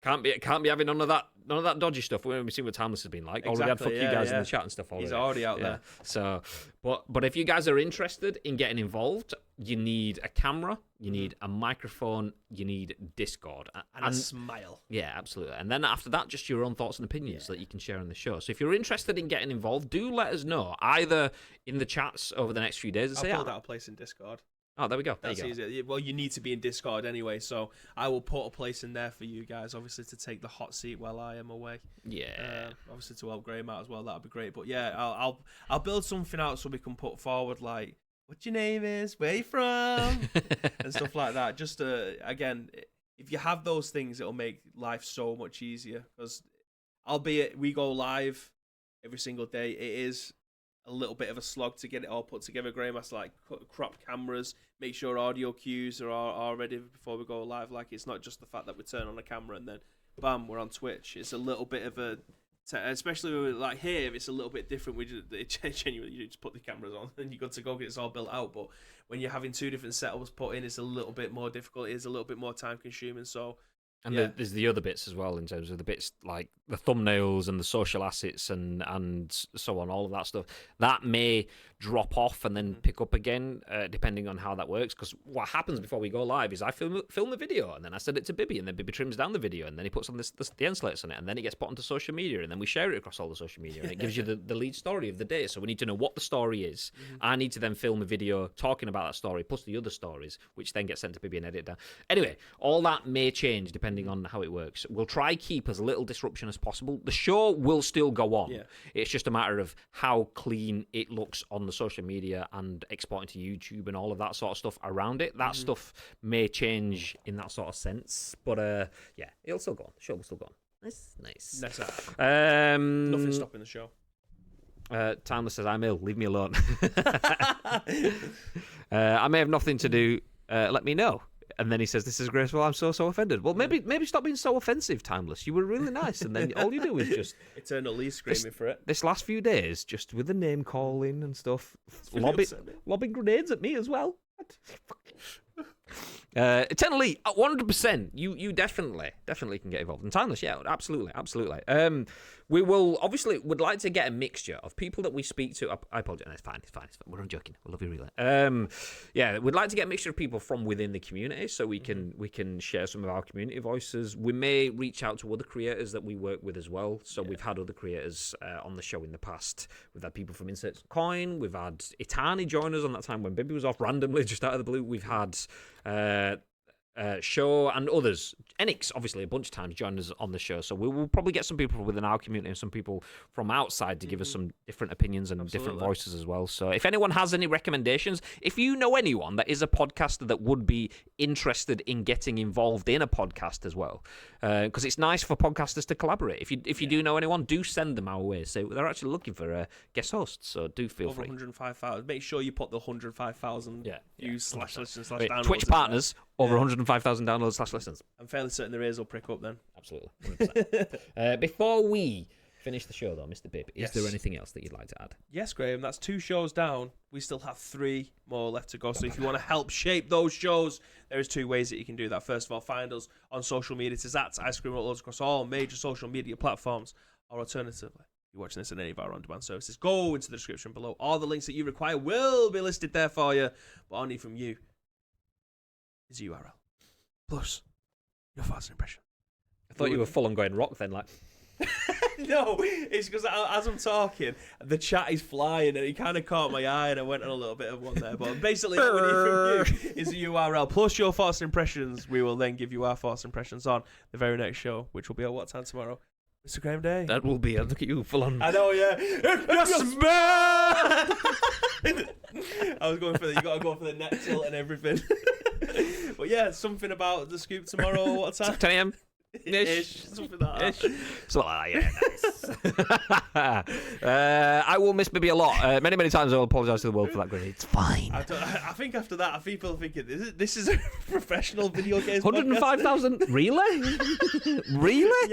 Speaker 1: can't be having none of that dodgy stuff. We've seen what Timeless has been like.
Speaker 3: Exactly,
Speaker 1: already had fuck you guys in the chat and stuff already.
Speaker 3: He's already out there.
Speaker 1: So, but if you guys are interested in getting involved, you need a camera, you need a microphone, you need Discord,
Speaker 3: and a smile.
Speaker 1: Yeah, absolutely. And then after that, just your own thoughts and opinions that you can share on the show. So if you're interested in getting involved, do let us know either in the chats over the next few days.
Speaker 3: I'll build out a place in Discord.
Speaker 1: Oh, there we go.
Speaker 3: That's easy. Well, you need to be in Discord anyway, so I will put a place in there for you guys, obviously, to take the hot seat while I am away.
Speaker 1: Yeah.
Speaker 3: Obviously, to help Graham out as well. That'd be great. But yeah, I'll build something out so we can put forward like what your name is, where you from, and stuff like that. Just again, if you have those things, it'll make life so much easier. Because albeit we go live every single day, it is a little bit of a slog to get it all put together. Graham has to like crop cameras, make sure audio cues are ready before we go live. Like, it's not just the fact that we turn on the camera and then bam, we're on Twitch. It's a little bit of a especially like here, it's a little bit different. We genuinely, you just put the cameras on and you're good to go, get it's all built out. But when you're having two different setups put in, it's a little bit more difficult. It is a little bit more time consuming. So
Speaker 1: and there's the other bits as well, in terms of the bits like the thumbnails and the social assets and so on, all of that stuff. That may drop off and then pick up again, depending on how that works. Because what happens before we go live is I film the video, and then I send it to Bibby, and then Bibby trims down the video, and then he puts on the end slates on it, and then it gets put onto social media, and then we share it across all the social media, and it gives you the lead story of the day. So we need to know what the story is. I need to then film a video talking about that story, plus the other stories, which then get sent to Bibby and edit down. Anyway, all that may change depending depending on how it works. We'll try keep as little disruption as possible. The show will still go on.
Speaker 3: Yeah.
Speaker 1: It's just a matter of how clean it looks on the social media and exporting to YouTube and all of that sort of stuff around it. That stuff may change in that sort of sense. But yeah, it'll still go on. The show will still go on. Nice.
Speaker 3: Nothing stopping the show.
Speaker 1: Timeless says, I'm ill. Leave me alone. I may have nothing to do. Let me know. And then he says, this is graceful. I'm so offended. Well, maybe stop being so offensive, Timeless. You were really nice. And then all you do is just...
Speaker 3: Eternally screaming for it.
Speaker 1: This last few days, just with the name calling and stuff, lobbing grenades at me as well. Eternally, 100%. You definitely can get involved. And Timeless, yeah, absolutely. We will would like to get a mixture of people that we speak to. I apologize. It's fine. We're not joking. We love you really. Yeah, we'd like to get a mixture of people from within the community, so we can share some of our community voices. We may reach out to other creators that we work with as well. So we've had other creators on the show in the past. We've had people from Insert Coin. We've had Itani join us on that time when Bibby was off randomly, just out of the blue. We've had Show and others. Enix, obviously, a bunch of times joined us on the show. So we will probably get some people within our community and some people from outside to give us some different opinions and different voices as well. So if anyone has any recommendations, if you know anyone that is a podcaster that would be interested in getting involved in a podcast as well, because it's nice for podcasters to collaborate. If you do know anyone, do send them our way. So they're actually looking for guest hosts, so do feel free.
Speaker 3: Over 105,000. Make sure you put the 105,000 views / listen / downloads.
Speaker 1: Twitch partners, over 105,000 downloads / listens.
Speaker 3: I'm fairly certain their ears will prick up then.
Speaker 1: Absolutely. 100%. Before we finish the show, though, Mr. Bib, is there anything else that you'd like to add?
Speaker 3: Yes, Graham, that's 2 shows down. We still have 3 more left to go. So if you want to help shape those shows, there is 2 ways that you can do that. First of all, find us on social media. It's at Ice Cream Uploads across all major social media platforms. Or alternatively, if you're watching this on any of our on-demand services, go into the description below. All the links that you require will be listed there for you. But all I need from you is URL. Plus, your first impression.
Speaker 1: I thought you were full on going rock then, like...
Speaker 3: No, it's because as I'm talking, the chat is flying and it kind of caught my eye and I went on a little bit of one there. But basically, what we need from you is a URL plus your first impressions. We will then give you our first impressions on the very next show, which will be at what time tomorrow? Mr. Graham Day.
Speaker 1: That will be. Look at you, full on.
Speaker 3: I know, yeah. Yes, man! I was going for you got to go for the neck tilt and everything. But yeah, something about the scoop tomorrow. What time?
Speaker 1: 10 a.m.
Speaker 3: Ish, something like that.
Speaker 1: So, yeah, nice. I will miss Bibby a lot. Many times I will apologise to the world for that. It's fine.
Speaker 3: I think after that, people are thinking, this is a professional video games
Speaker 1: 105,000? Really? Really?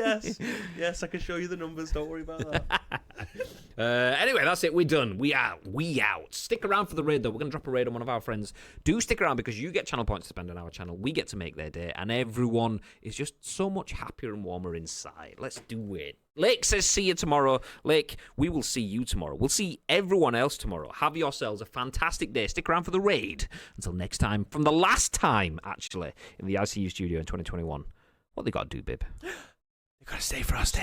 Speaker 3: Yes, I can show you the numbers. Don't worry about that.
Speaker 1: Anyway, that's it. We're done. We out. Stick around for the raid, though. We're going to drop a raid on one of our friends. Do stick around because you get channel points to spend on our channel. We get to make their day, and everyone is just so much happier and warmer inside. Let's do it. Lake says, see you tomorrow. Lake, we will see you tomorrow. We'll see everyone else tomorrow. Have yourselves a fantastic day. Stick around for the raid. Until next time, from the last time, actually, in the ICU studio in 2021. What they got to do, Bib?
Speaker 3: They got to stay frosty.